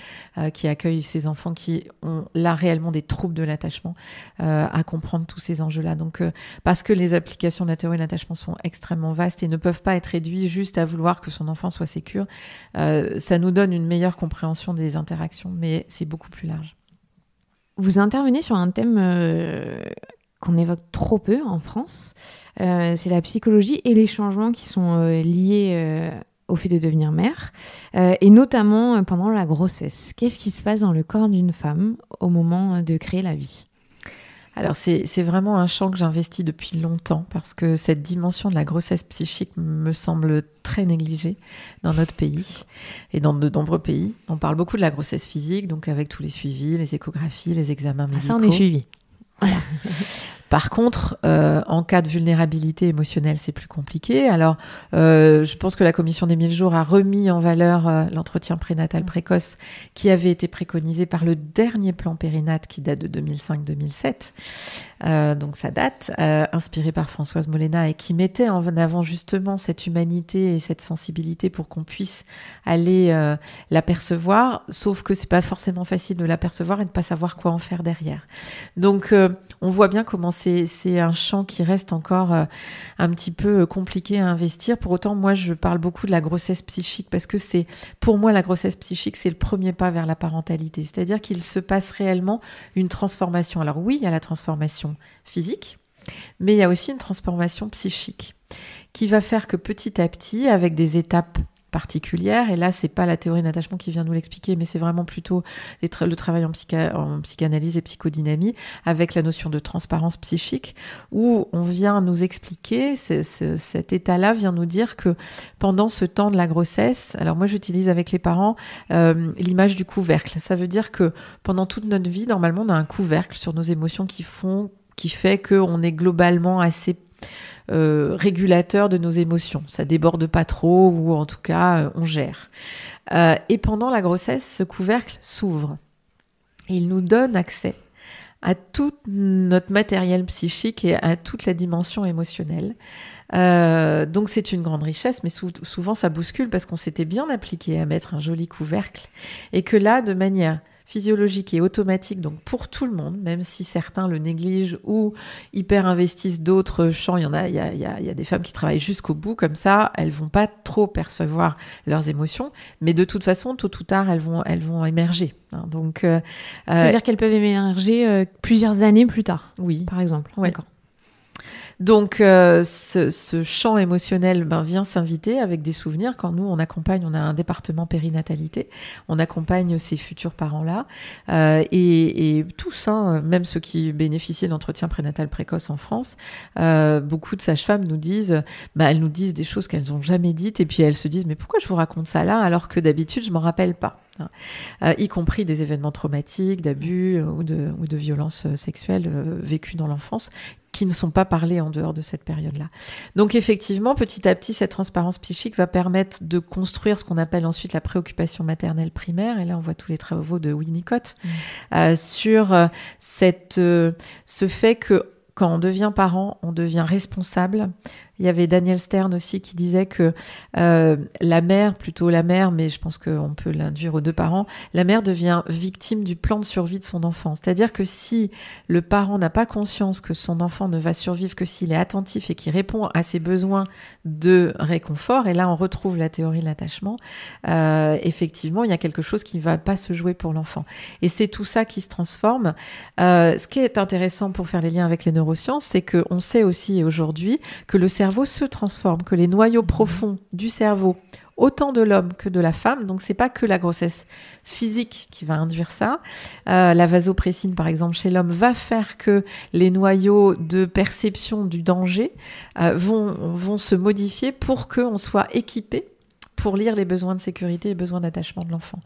qui accueillent ces enfants qui ont là réellement des troubles de l'attachement à comprendre tous ces enjeux-là. Donc, parce que les applications de la théorie de l'attachement sont extrêmement vastes et ne peuvent pas être réduites juste à vouloir que son enfant soit sécure, ça nous donne une meilleure compréhension des interactions, mais c'est beaucoup plus large. Vous intervenez sur un thème qu'on évoque trop peu en France, c'est la psychologie et les changements qui sont liés au fait de devenir mère, et notamment pendant la grossesse. Qu'est-ce qui se passe dans le corps d'une femme au moment de créer la vie ? Alors c'est vraiment un champ que j'investis depuis longtemps parce que cette dimension de la grossesse psychique me semble très négligée dans notre pays et dans de nombreux pays. On parle beaucoup de la grossesse physique, donc avec tous les suivis, les échographies, les examens médicaux. Ça, on est suivi. Voilà. Par contre, en cas de vulnérabilité émotionnelle, c'est plus compliqué. Alors, je pense que la Commission des 1000 jours a remis en valeur l'entretien prénatal précoce qui avait été préconisé par le dernier plan périnat qui date de 2005-2007. Donc, ça date, inspiré par Françoise Molena et qui mettait en avant justement cette humanité et cette sensibilité pour qu'on puisse aller l'apercevoir, sauf que c'est pas forcément facile de l'apercevoir et de pas savoir quoi en faire derrière. Donc, on voit bien comment c'est un champ qui reste encore un petit peu compliqué à investir. Pour autant, moi, je parle beaucoup de la grossesse psychique parce que pour moi, la grossesse psychique, c'est le premier pas vers la parentalité. C'est-à-dire qu'il se passe réellement une transformation. Alors oui, il y a la transformation physique, mais il y a aussi une transformation psychique qui va faire que petit à petit, avec des étapes particulière, et là c'est pas la théorie de l'attachement qui vient nous l'expliquer, mais c'est vraiment plutôt le travail en psychanalyse et psychodynamie avec la notion de transparence psychique où on vient nous expliquer, cet état-là vient nous dire que pendant ce temps de la grossesse, alors moi j'utilise avec les parents l'image du couvercle, ça veut dire que pendant toute notre vie, normalement on a un couvercle sur nos émotions qui fait qu'on est globalement assez régulateur de nos émotions. Ça déborde pas trop ou en tout cas on gère. Et pendant la grossesse, ce couvercle s'ouvre. Et il nous donne accès à tout notre matériel psychique et à toute la dimension émotionnelle. Donc c'est une grande richesse, mais souvent ça bouscule parce qu'on s'était bien appliqué à mettre un joli couvercle et que là, de manière physiologique et automatique, donc pour tout le monde, même si certains le négligent ou hyper investissent d'autres champs, il y a des femmes qui travaillent jusqu'au bout, comme ça, elles vont pas trop percevoir leurs émotions, mais de toute façon, tôt ou tard, elles vont émerger. Hein, donc, c'est-à-dire qu'elles peuvent émerger plusieurs années plus tard, oui, par exemple. Ouais. D'accord. Donc, ce champ émotionnel vient s'inviter avec des souvenirs. Quand nous, on accompagne, on a un département périnatalité, on accompagne ces futurs parents-là. Et tous, hein, même ceux qui bénéficient d'entretien prénatal précoce en France, beaucoup de sages-femmes nous disent, elles nous disent des choses qu'elles n'ont jamais dites. Et puis, elles se disent, mais pourquoi je vous raconte ça là alors que d'habitude, je m'en rappelle pas. Y compris des événements traumatiques, d'abus ou de violences sexuelles vécues dans l'enfance qui ne sont pas parlés en dehors de cette période-là. Donc effectivement, petit à petit, cette transparence psychique va permettre de construire ce qu'on appelle ensuite la préoccupation maternelle primaire. Et là, on voit tous les travaux de Winnicott sur ce fait que quand on devient parent, on devient responsable. Il y avait Daniel Stern aussi qui disait que la mère, mais je pense qu'on peut l'induire aux deux parents, la mère devient victime du plan de survie de son enfant. C'est-à-dire que si le parent n'a pas conscience que son enfant ne va survivre que s'il est attentif et qu'il répond à ses besoins de réconfort, et là on retrouve la théorie de l'attachement, effectivement il y a quelque chose qui ne va pas se jouer pour l'enfant. Et c'est tout ça qui se transforme. Ce qui est intéressant pour faire les liens avec les neurosciences, c'est qu'on sait aussi aujourd'hui que le cerveau se transforme, que les noyaux profonds du cerveau, autant de l'homme que de la femme, donc c'est pas que la grossesse physique qui va induire ça. La vasopressine, par exemple, chez l'homme, va faire que les noyaux de perception du danger vont se modifier pour qu'on soit équipé pour lire les besoins de sécurité et besoins d'attachement de l'enfant.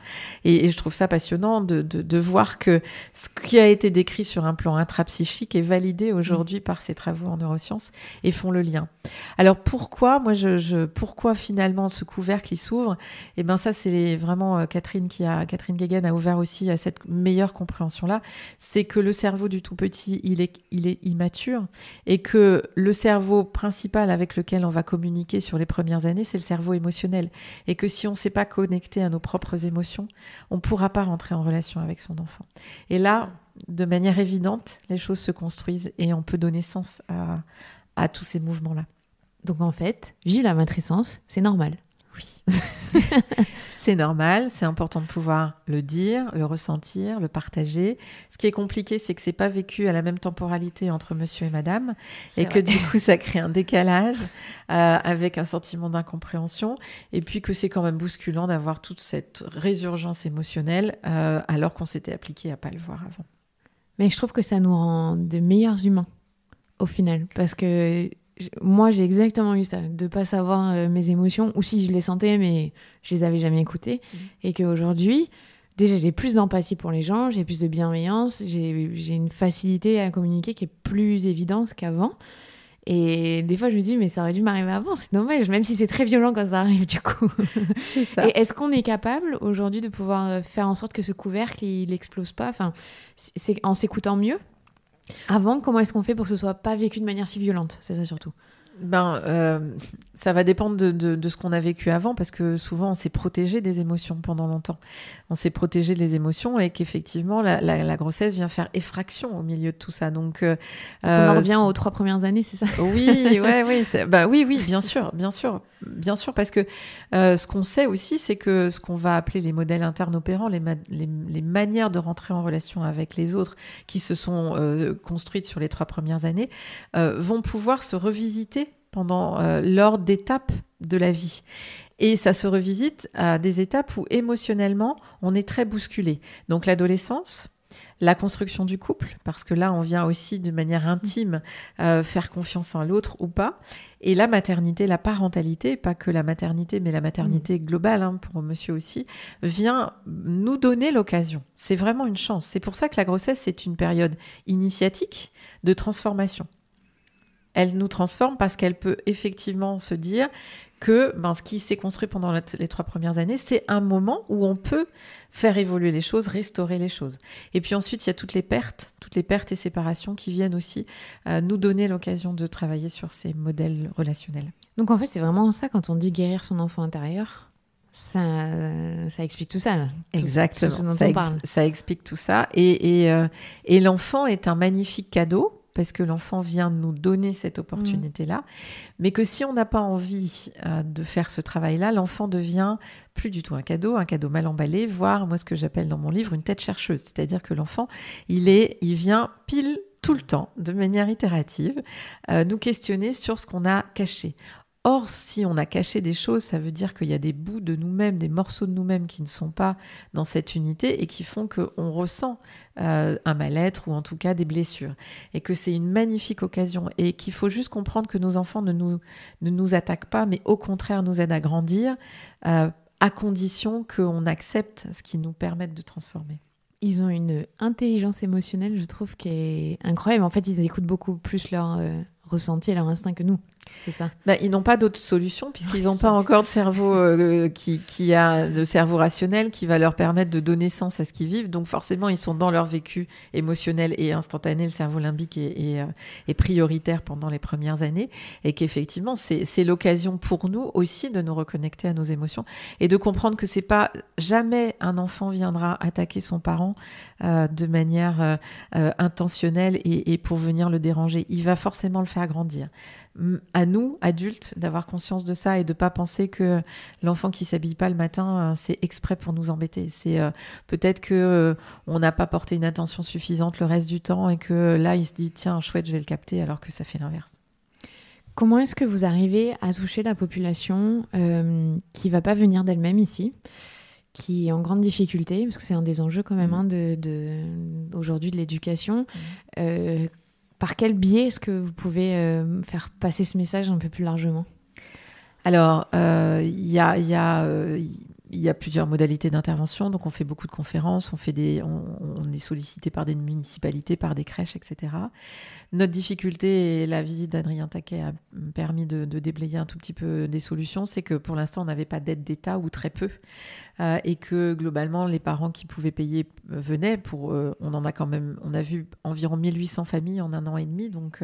Et je trouve ça passionnant de voir que ce qui a été décrit sur un plan intrapsychique est validé aujourd'hui par ces travaux en neurosciences et font le lien. Alors pourquoi pourquoi finalement ce couvercle il s'ouvre? Eh ben ça c'est vraiment Catherine Guéguen a ouvert aussi à cette meilleure compréhension-là. C'est que le cerveau du tout petit il est immature et que le cerveau principal avec lequel on va communiquer sur les premières années, c'est le cerveau émotionnel. Et que si on ne s'est pas connecté à nos propres émotions, on ne pourra pas rentrer en relation avec son enfant. Et là, de manière évidente, les choses se construisent et on peut donner sens à tous ces mouvements-là. Donc en fait, vivre la matrescence, c'est normal. Oui. C'est normal, c'est important de pouvoir le dire, le ressentir, le partager. Ce qui est compliqué, c'est que c'est pas vécu à la même temporalité entre monsieur et madame C'est et vrai. que du coup, ça crée un décalage avec un sentiment d'incompréhension et puis que c'est quand même bousculant d'avoir toute cette résurgence émotionnelle alors qu'on s'était appliqué à pas le voir avant. Mais je trouve que ça nous rend de meilleurs humains, au final. Parce que moi, j'ai exactement eu ça, de pas savoir mes émotions, ou si je les sentais, mais je les avais jamais écoutées. Et qu'aujourd'hui, déjà, j'ai plus d'empathie pour les gens, j'ai plus de bienveillance, j'ai une facilité à communiquer qui est plus évidente qu'avant. Et des fois, je me dis, mais ça aurait dû m'arriver avant, c'est dommage, même si c'est très violent quand ça arrive, du coup. C'est ça. Et est-ce qu'on est capable, aujourd'hui, de pouvoir faire en sorte que ce couvercle, il explose pas? Enfin, c'est en s'écoutant mieux. Avant, comment est-ce qu'on fait pour que ce soit pas vécu de manière si violente? C'est ça surtout. Ça va dépendre de ce qu'on a vécu avant, parce que souvent on s'est protégé des émotions pendant longtemps. On s'est protégé des émotions et qu'effectivement la grossesse vient faire effraction au milieu de tout ça. Donc on en revient aux 3 premières années, c'est ça? Oui, oui, bien sûr, parce que ce qu'on sait aussi, c'est que ce qu'on va appeler les modèles internes opérants, les manières de rentrer en relation avec les autres qui se sont construites sur les 3 premières années, vont pouvoir se revisiter lors d'étapes de la vie. Et ça se revisite à des étapes où émotionnellement, on est très bousculé. Donc l'adolescence, la construction du couple, parce que là, on vient aussi de manière intime faire confiance en l'autre ou pas. Et la maternité, la parentalité, pas que la maternité, mais la maternité globale, hein, pour monsieur aussi, vient nous donner l'occasion. C'est vraiment une chance. C'est pour ça que la grossesse, c'est une période initiatique de transformation. Elle nous transforme parce qu'elle peut effectivement se dire que ce qui s'est construit pendant les 3 premières années, c'est un moment où on peut faire évoluer les choses, restaurer les choses. Et puis ensuite, il y a toutes les pertes et séparations qui viennent aussi nous donner l'occasion de travailler sur ces modèles relationnels. Donc en fait, c'est vraiment ça, quand on dit guérir son enfant intérieur, ça explique tout ça, là. Exactement, Tout ce dont on parle. ça explique tout ça. Et l'enfant est un magnifique cadeau, parce que l'enfant vient nous donner cette opportunité-là, mais que si on n'a pas envie de faire ce travail-là, l'enfant devient plus du tout un cadeau mal emballé, voire, moi, ce que j'appelle dans mon livre, une tête chercheuse. C'est-à-dire que l'enfant, il vient pile tout le temps, de manière itérative, nous questionner sur ce qu'on a caché. Or, si on a caché des choses, ça veut dire qu'il y a des bouts de nous-mêmes, des morceaux de nous-mêmes qui ne sont pas dans cette unité et qui font qu'on ressent un mal-être ou en tout cas des blessures. Et que c'est une magnifique occasion et qu'il faut juste comprendre que nos enfants ne nous attaquent pas, mais au contraire nous aident à grandir à condition qu'on accepte ce qui nous permet de transformer. Ils ont une intelligence émotionnelle, je trouve, qui est incroyable. En fait, ils écoutent beaucoup plus leur ressenti et leur instinct que nous. C'est ça. Ils n'ont pas d'autre solution puisqu'ils n'ont pas encore de cerveau qui a de cerveau rationnel qui va leur permettre de donner sens à ce qu'ils vivent. Donc forcément, ils sont dans leur vécu émotionnel et instantané. Le cerveau limbique est prioritaire pendant les premières années et qu'effectivement, c'est l'occasion pour nous aussi de nous reconnecter à nos émotions et de comprendre que c'est pas jamais un enfant viendra attaquer son parent de manière intentionnelle et pour venir le déranger. Il va forcément le faire grandir. À nous, adultes, d'avoir conscience de ça et de pas penser que l'enfant qui s'habille pas le matin, c'est exprès pour nous embêter. C'est peut-être que on n'a pas porté une attention suffisante le reste du temps et que là, il se dit tiens, chouette, je vais le capter, alors que ça fait l'inverse. Comment est-ce que vous arrivez à toucher la population qui va pas venir d'elle-même ici, qui est en grande difficulté, parce que c'est un des enjeux quand même aujourd'hui de l'éducation. Par quel biais est-ce que vous pouvez faire passer ce message un peu plus largement ? Alors, il y a plusieurs modalités d'intervention. Donc, on fait beaucoup de conférences, on est sollicité par des municipalités, par des crèches, etc. Notre difficulté, et la visite d'Adrien Taquet a permis de déblayer un tout petit peu des solutions, c'est que pour l'instant, on n'avait pas d'aide d'État ou très peu. Et que globalement, les parents qui pouvaient payer venaient. On a vu environ 1800 familles en 1 an et demi. Donc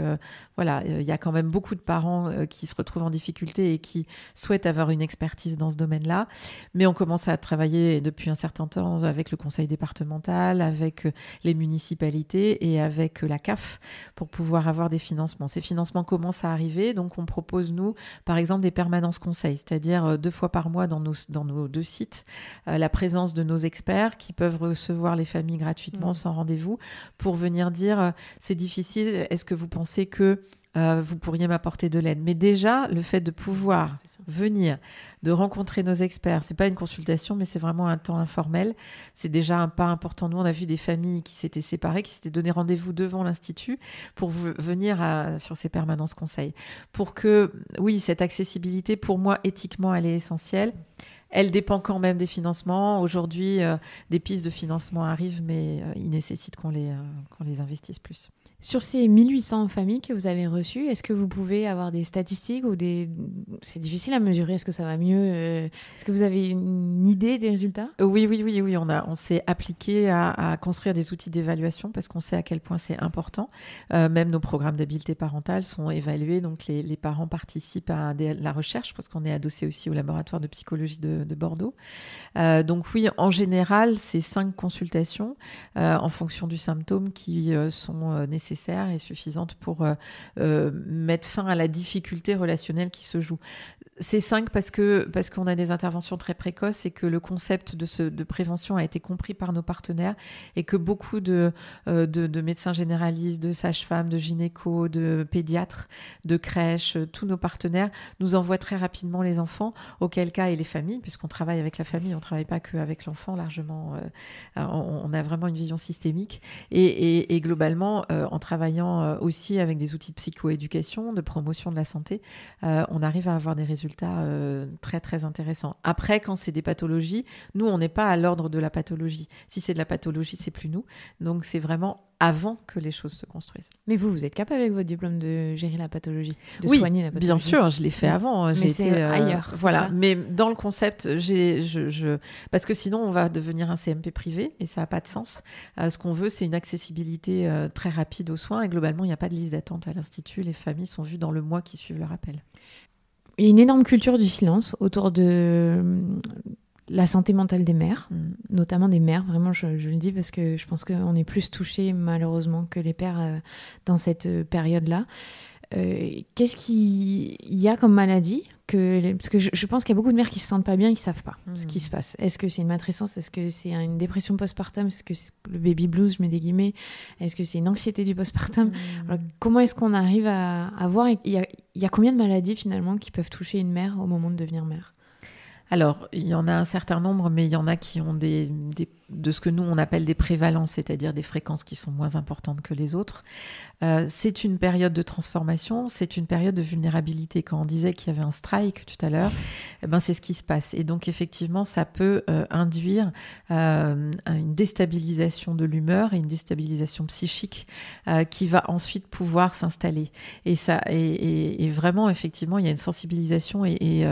voilà, il y a quand même beaucoup de parents qui se retrouvent en difficulté et qui souhaitent avoir une expertise dans ce domaine-là. Mais on commence à travailler depuis un certain temps avec le conseil départemental, avec les municipalités et avec la CAF pour pouvoir avoir des financements. Ces financements commencent à arriver, donc on propose, nous, par exemple, des permanences conseils, c'est-à-dire 2 fois par mois dans nos 2 sites, la présence de nos experts qui peuvent recevoir les familles gratuitement sans rendez-vous pour venir dire c'est difficile, est-ce que vous pensez que vous pourriez m'apporter de l'aide. Mais déjà, le fait de pouvoir venir, de rencontrer nos experts, c'est pas une consultation, mais c'est vraiment un temps informel. C'est déjà un pas important. Nous, on a vu des familles qui s'étaient séparées, qui s'étaient donné rendez-vous devant l'Institut pour venir sur ces permanences conseils. Pour que, oui, cette accessibilité, pour moi, éthiquement, elle est essentielle. Elle dépend quand même des financements. Aujourd'hui, des pistes de financement arrivent, mais ils nécessitent qu'on les investisse plus. Sur ces 1800 familles que vous avez reçues, est-ce que vous pouvez avoir des statistiques ou c'est difficile à mesurer, est-ce que ça va mieux Est-ce que vous avez une idée des résultats ? Oui. On s'est appliqué à construire des outils d'évaluation parce qu'on sait à quel point c'est important. Même nos programmes d'habileté parentale sont évalués, donc les parents participent à la recherche parce qu'on est adossé aussi au laboratoire de psychologie de Bordeaux. Donc oui, en général, c'est 5 consultations en fonction du symptôme qui sont nécessaires et suffisantes pour mettre fin à la difficulté relationnelle qui se joue. C'est 5 parce qu'on a des interventions très précoces et que le concept de prévention a été compris par nos partenaires et que beaucoup de médecins généralistes, de sages-femmes, de gynécos, de pédiatres, de crèches, tous nos partenaires nous envoient très rapidement les enfants, auquel cas, et les familles, puisqu'on travaille avec la famille, on ne travaille pas qu'avec l'enfant largement. On a vraiment une vision systémique et globalement, en travaillant aussi avec des outils de psychoéducation, de promotion de la santé, on arrive à avoir des résultats très très intéressants. Après, quand c'est des pathologies, nous on n'est pas à l'ordre de la pathologie. Si c'est de la pathologie, c'est plus nous. Donc c'est vraiment avant que les choses se construisent. Mais vous êtes capable avec votre diplôme de gérer la pathologie, de oui, soigner la pathologie. Bien sûr, je l'ai fait avant. Mais c'est ailleurs. Voilà, ça. mais dans le concept, parce que sinon on va devenir un CMP privé et ça n'a pas de sens. Ce qu'on veut, c'est une accessibilité très rapide aux soins et globalement, il n'y a pas de liste d'attente à l'Institut. Les familles sont vues dans le mois qui suit leur appel. Il y a une énorme culture du silence autour de la santé mentale des mères, notamment des mères. Vraiment, je le dis parce que je pense qu'on est plus touchés malheureusement que les pères dans cette période-là. Qu'est-ce qu'il y a comme maladie parce que je pense qu'il y a beaucoup de mères qui se sentent pas bien et qui savent pas ce qui se passe. Est-ce que c'est une matrescence ? Est-ce que c'est une dépression postpartum ? Est-ce que c'est le baby blues, je mets des guillemets ? Est-ce que c'est une anxiété du postpartum ? Alors, comment est-ce qu'on arrive à voir ? Il y a combien de maladies finalement qui peuvent toucher une mère au moment de devenir mère ? Alors, il y en a un certain nombre, mais il y en a qui ont de ce que nous, on appelle des prévalences, c'est-à-dire des fréquences qui sont moins importantes que les autres. C'est une période de transformation, c'est une période de vulnérabilité. Quand on disait qu'il y avait un strike tout à l'heure, c'est ce qui se passe. Et donc, effectivement, ça peut induire une déstabilisation de l'humeur et une déstabilisation psychique qui va ensuite pouvoir s'installer. Et vraiment, effectivement, il y a une sensibilisation et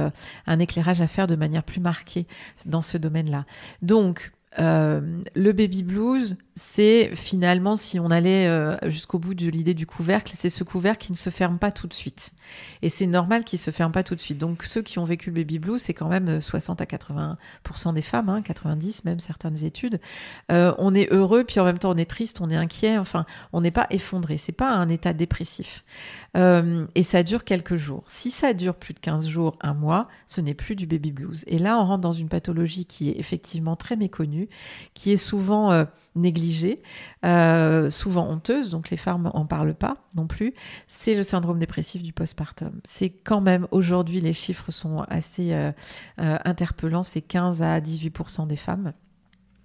un éclairage à faire de manière plus marquée dans ce domaine-là. Donc, le baby blues, c'est finalement, si on allait jusqu'au bout de l'idée du couvercle, c'est ce couvercle qui ne se ferme pas tout de suite. Et c'est normal qu'il ne se ferme pas tout de suite. Donc ceux qui ont vécu le baby blues, c'est quand même 60 à 80% des femmes, 90 même certaines études. On est heureux, puis en même temps on est triste, on est inquiet, enfin on n'est pas effondré. C'est pas un état dépressif. Et ça dure quelques jours. Si ça dure plus de 15 jours, un mois, ce n'est plus du baby blues. Et là on rentre dans une pathologie qui est effectivement très méconnue, qui est souvent négligée, souvent honteuse, donc les femmes n'en parlent pas non plus, c'est le syndrome dépressif du postpartum. C'est quand même, aujourd'hui, les chiffres sont assez interpellants, c'est 15 à 18% des femmes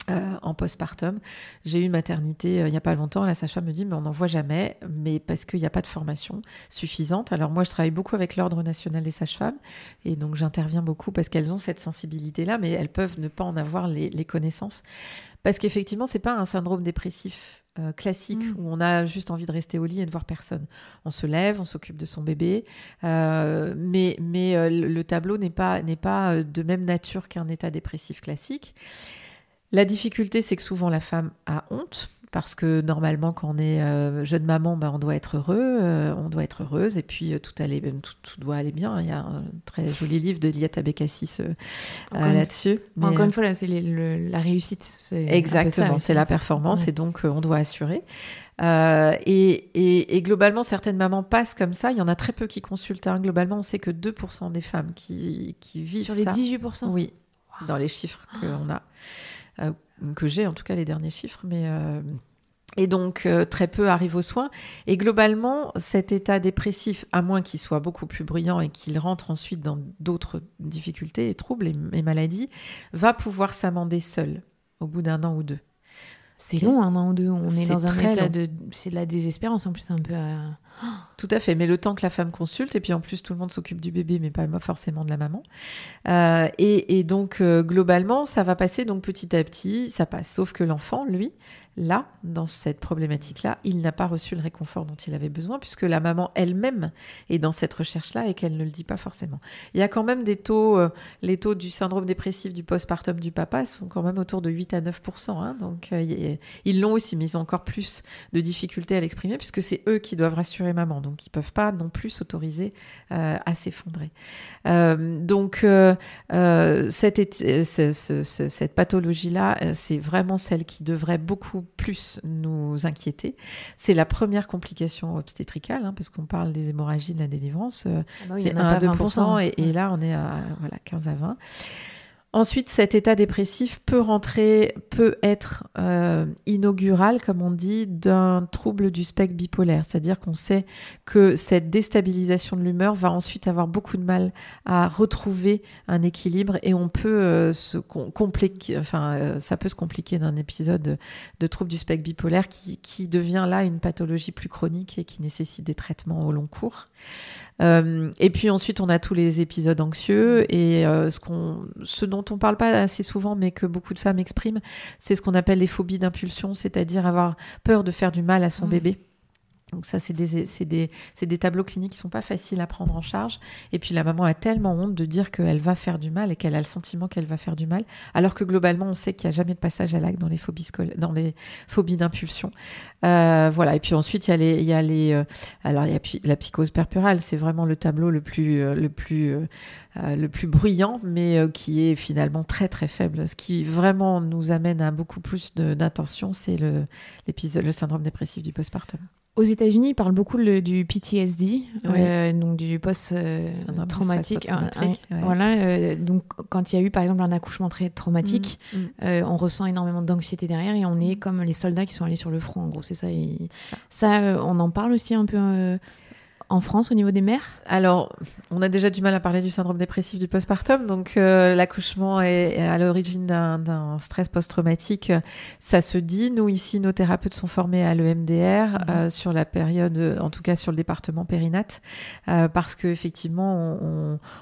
en postpartum. J'ai eu une maternité il n'y a pas longtemps. La sage-femme me dit mais on n'en voit jamais, mais parce qu'il n'y a pas de formation suffisante. Alors moi je travaille beaucoup avec l'Ordre national des sages-femmes et donc j'interviens beaucoup parce qu'elles ont cette sensibilité-là, mais elles peuvent ne pas en avoir les connaissances. Parce qu'effectivement, c'est pas un syndrome dépressif classique où on a juste envie de rester au lit et de voir personne. On se lève, on s'occupe de son bébé, mais le tableau n'est pas de même nature qu'un état dépressif classique. La difficulté, c'est que souvent la femme a honte. Parce que normalement, quand on est jeune maman, on doit être heureuse, et puis tout doit aller bien. Il y a un très joli livre de Liat Abécassis là-dessus. Encore une fois, là, c'est la réussite. C'est exactement, c'est la performance, et donc on doit assurer. Et globalement, certaines mamans passent comme ça. Il y en a très peu qui consultent. Globalement, on sait que 2% des femmes qui vivent sur ça. Sur les 18%. Oui, dans les chiffres qu'on a. Que j'ai en tout cas les derniers chiffres, et donc très peu arrivent aux soins. Et globalement, cet état dépressif, à moins qu'il soit beaucoup plus bruyant et qu'il rentre ensuite dans d'autres difficultés et troubles et maladies, va pouvoir s'amender seul au bout d'1 an ou 2. C'est long, 1 an ou 2. On est dans un état long. C'est de la désespérance en plus, un peu. Tout à fait, mais le temps que la femme consulte, et puis en plus tout le monde s'occupe du bébé, mais pas forcément de la maman. Et donc globalement, ça va passer donc petit à petit, ça passe. Sauf que l'enfant, lui, là, dans cette problématique-là, il n'a pas reçu le réconfort dont il avait besoin, puisque la maman elle-même est dans cette recherche-là et qu'elle ne le dit pas forcément. Il y a quand même des taux, les taux du syndrome dépressif du postpartum du papa sont quand même autour de 8 à 9%. Donc ils l'ont aussi, mais ils ont encore plus de difficultés à l'exprimer, puisque c'est eux qui doivent rassurer maman. Donc ils ne peuvent pas non plus s'autoriser à s'effondrer. Donc cette pathologie-là, c'est vraiment celle qui devrait beaucoup plus nous inquiéter. C'est la première complication obstétricale, parce qu'on parle des hémorragies de la délivrance. C'est 1 à 2%, et là on est à 15 à 20. Ensuite, cet état dépressif peut être inaugural, comme on dit, d'un trouble du spectre bipolaire. C'est-à-dire qu'on sait que cette déstabilisation de l'humeur va ensuite avoir beaucoup de mal à retrouver un équilibre, et on peut ça peut se compliquer d'un épisode de trouble du spectre bipolaire qui devient là une pathologie plus chronique et qui nécessite des traitements au long cours. Et puis ensuite on a tous les épisodes anxieux, et ce dont on parle pas assez souvent mais que beaucoup de femmes expriment, c'est ce qu'on appelle les phobies d'impulsion, c'est-à-dire avoir peur de faire du mal à son bébé. Donc ça, c'est des tableaux cliniques qui sont pas faciles à prendre en charge. Et puis la maman a tellement honte de dire qu'elle va faire du mal et qu'elle a le sentiment qu'elle va faire du mal, alors que globalement, on sait qu'il n'y a jamais de passage à l'acte dans les phobies d'impulsion. Voilà. Et puis ensuite, il y a la psychose puerpérale. C'est vraiment le tableau le plus bruyant, mais qui est finalement très très faible. Ce qui vraiment nous amène à beaucoup plus d'intention, c'est le syndrome dépressif du postpartum. Aux États-Unis, ils parlent beaucoup du PTSD, donc du post-traumatique. Voilà, donc quand il y a eu par exemple un accouchement très traumatique, on ressent énormément d'anxiété derrière, et on est comme les soldats qui sont allés sur le front. En gros, c'est ça. Ça, on en parle aussi un peu. En France, au niveau des mères ? Alors, on a déjà du mal à parler du syndrome dépressif du postpartum, donc l'accouchement est à l'origine d'un stress post-traumatique, ça se dit. Nous, ici, nos thérapeutes sont formés à l'EMDR sur la période, en tout cas sur le département périnate, parce qu'effectivement,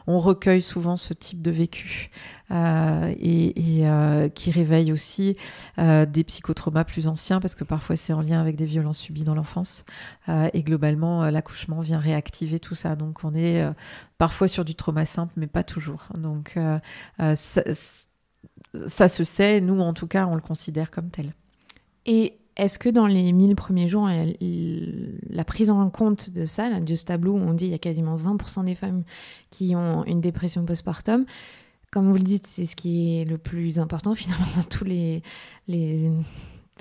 on recueille souvent ce type de vécu, et qui réveille aussi des psychotraumas plus anciens, parce que parfois c'est en lien avec des violences subies dans l'enfance, et globalement, l'accouchement vient réactiver tout ça. Donc on est parfois sur du trauma simple, mais pas toujours. Donc ça se sait, nous en tout cas on le considère comme tel. Et est-ce que dans les 1000 premiers jours, la prise en compte de ça, là, de ce tableau où on dit qu'il y a quasiment 20% des femmes qui ont une dépression postpartum, comme vous le dites, c'est ce qui est le plus important finalement dans tous les je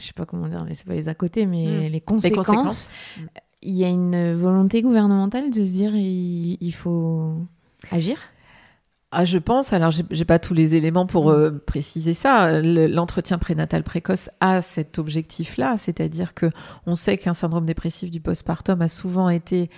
sais pas comment dire, mais c'est pas les à côté, mais les conséquences. Il y a une volonté gouvernementale de se dire il faut agir ? Je pense, alors j'ai pas tous les éléments pour préciser ça. L'entretien prénatal précoce a cet objectif-là, c'est-à-dire que on sait qu'un syndrome dépressif du postpartum a souvent été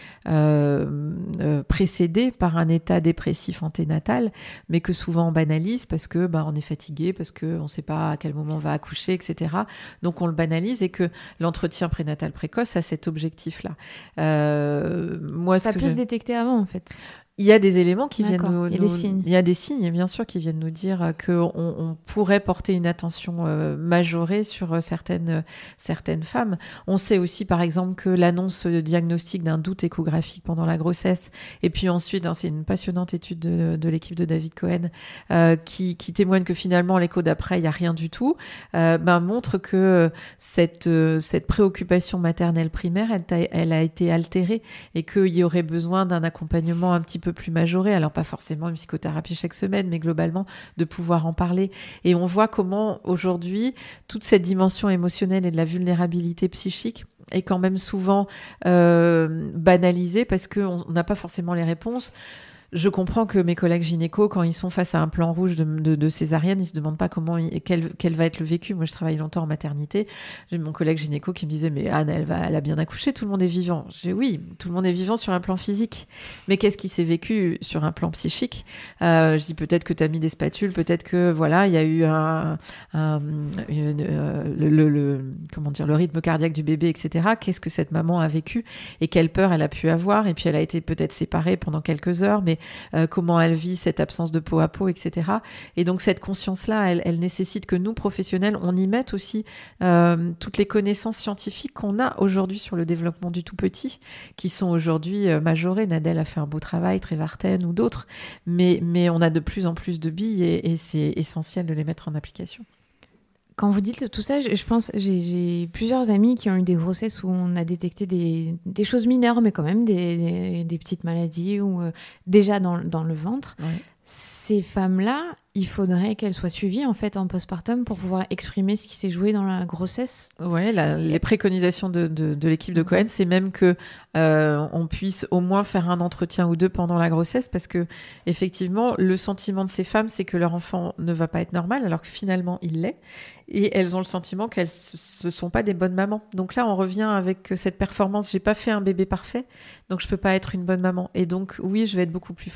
précédé par un état dépressif anténatal, mais que souvent on banalise parce que on est fatigué, parce que on sait pas à quel moment on va accoucher, etc. Donc on le banalise et que l'entretien prénatal précoce a cet objectif-là. Moi, ça peut se détecter avant, en fait. Il y a des éléments qui viennent Il y a des signes. Il y a des signes, bien sûr, qui viennent nous dire qu'on pourrait porter une attention majorée sur certaines femmes. On sait aussi, par exemple, que l'annonce diagnostic d'un doute échographique pendant la grossesse, et puis ensuite, c'est une passionnante étude de l'équipe de David Cohen qui témoigne que finalement, l'écho d'après, il n'y a rien du tout, montre que cette préoccupation maternelle primaire, elle a été altérée et qu'il y aurait besoin d'un accompagnement un petit peu plus majoré, alors pas forcément une psychothérapie chaque semaine, mais globalement de pouvoir en parler. Et on voit comment aujourd'hui toute cette dimension émotionnelle et de la vulnérabilité psychique est quand même souvent banalisée parce qu'on n'a pas forcément les réponses. Je comprends que mes collègues gynécos, quand ils sont face à un plan rouge de césarienne, ils se demandent pas quel va être le vécu. Moi, je travaille longtemps en maternité. J'ai mon collègue gynéco qui me disait, mais Anne, elle a bien accouché, tout le monde est vivant. J'ai dit, oui, tout le monde est vivant sur un plan physique. Mais qu'est-ce qui s'est vécu sur un plan psychique? Je dis, peut-être que tu as mis des spatules, peut-être que, voilà, il y a eu le rythme cardiaque du bébé, etc. Qu'est-ce que cette maman a vécu et quelle peur elle a pu avoir? Et puis, elle a été peut-être séparée pendant quelques heures, mais comment elle vit cette absence de peau à peau, etc. Et donc cette conscience-là, elle nécessite que nous, professionnels, on y mette aussi toutes les connaissances scientifiques qu'on a aujourd'hui sur le développement du tout petit, qui sont aujourd'hui majorées. Nadèle a fait un beau travail, Trevarten ou d'autres, mais on a de plus en plus de billes et c'est essentiel de les mettre en application. Quand vous dites tout ça, je pense, j'ai plusieurs amis qui ont eu des grossesses où on a détecté des choses mineures, mais quand même des petites maladies ou déjà dans le ventre. Ouais. Ces femmes-là, il faudrait qu'elles soient suivies en fait en postpartum pour pouvoir exprimer ce qui s'est joué dans la grossesse. Ouais, les préconisations de l'équipe de Cohen, c'est même que on puisse au moins faire un entretien ou deux pendant la grossesse, parce que effectivement, le sentiment de ces femmes, c'est que leur enfant ne va pas être normal, alors que finalement il l'est, et elles ont le sentiment qu'elles ne sont pas des bonnes mamans. Donc là, on revient avec cette performance. J'ai pas fait un bébé parfait, donc je peux pas être une bonne maman. Et donc oui, je vais être beaucoup plus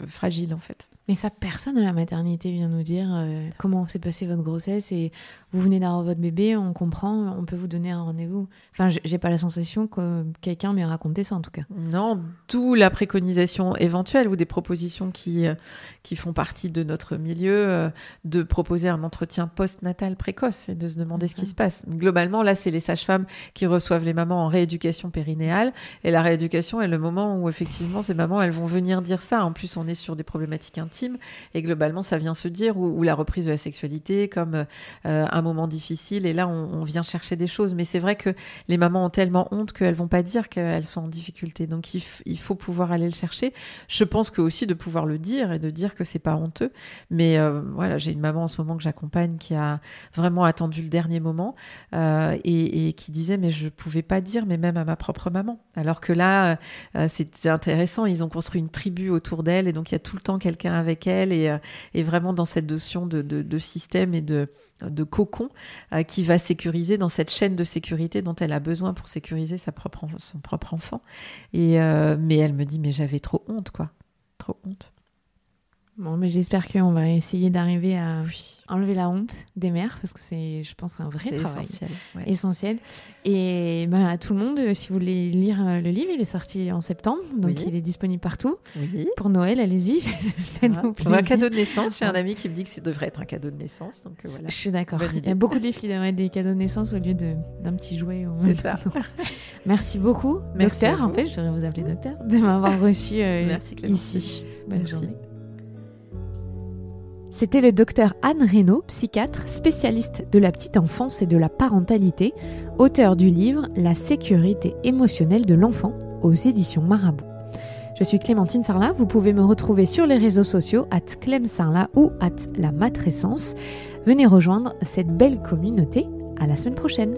fragile en fait. Mais ça, personne à la maternité vient nous dire comment s'est passée votre grossesse et vous venez d'avoir votre bébé, on comprend, on peut vous donner un rendez-vous. Enfin, j'ai pas la sensation que quelqu'un m'ait raconté ça en tout cas. Non, d'où la préconisation éventuelle ou des propositions qui font partie de notre milieu, de proposer un entretien post-natal précoce et de se demander ce qui se passe. Globalement, là, c'est les sages-femmes qui reçoivent les mamans en rééducation périnéale, et la rééducation est le moment où effectivement ces mamans, elles vont venir dire ça. En plus, on est sur des problématiques intimes et globalement, ça vient se dire, ou la reprise de la sexualité comme un moment difficile, et là, on vient chercher des choses. Mais c'est vrai que les mamans ont tellement honte qu'elles vont pas dire qu'elles sont en difficulté. Donc, il faut pouvoir aller le chercher. Je pense que aussi de pouvoir le dire et de dire que c'est pas honteux. Mais voilà, j'ai une maman en ce moment que j'accompagne qui a vraiment attendu le dernier moment et qui disait, mais je pouvais pas dire, mais même à ma propre maman. Alors que là, c'est intéressant, ils ont construit une tribu autour d'elle et donc il y a tout le temps quelqu'un avec elle et vraiment dans cette notion de système et de cocon qui va sécuriser dans cette chaîne de sécurité dont elle a besoin pour sécuriser son propre enfant. Mais elle me dit, mais j'avais trop honte, quoi. Trop honte. Bon, mais j'espère qu'on va essayer d'arriver à enlever la honte des mères, parce que c'est, je pense, un vrai travail essentiel. Et à tout le monde, si vous voulez lire le livre, il est sorti en septembre, donc il est disponible partout. Oui. Pour Noël, allez-y, faites-nous plaisir. Un cadeau de naissance, j'ai un ami qui me dit que ça devrait être un cadeau de naissance. Donc voilà. Je suis d'accord. Il y a beaucoup de livres qui devraient être des cadeaux de naissance au lieu d'un petit jouet. C'est ça. Merci beaucoup, docteur. En fait, je devrais vous appeler docteur, de m'avoir reçu ici. Bonne journée. C'était le docteur Anne Reynaud, psychiatre, spécialiste de la petite enfance et de la parentalité, auteur du livre « La sécurité émotionnelle de l'enfant » aux éditions Marabout. Je suis Clémentine Sarlat, vous pouvez me retrouver sur les réseaux sociaux @clemsarlat ou @lamatrescence. Venez rejoindre cette belle communauté, à la semaine prochaine.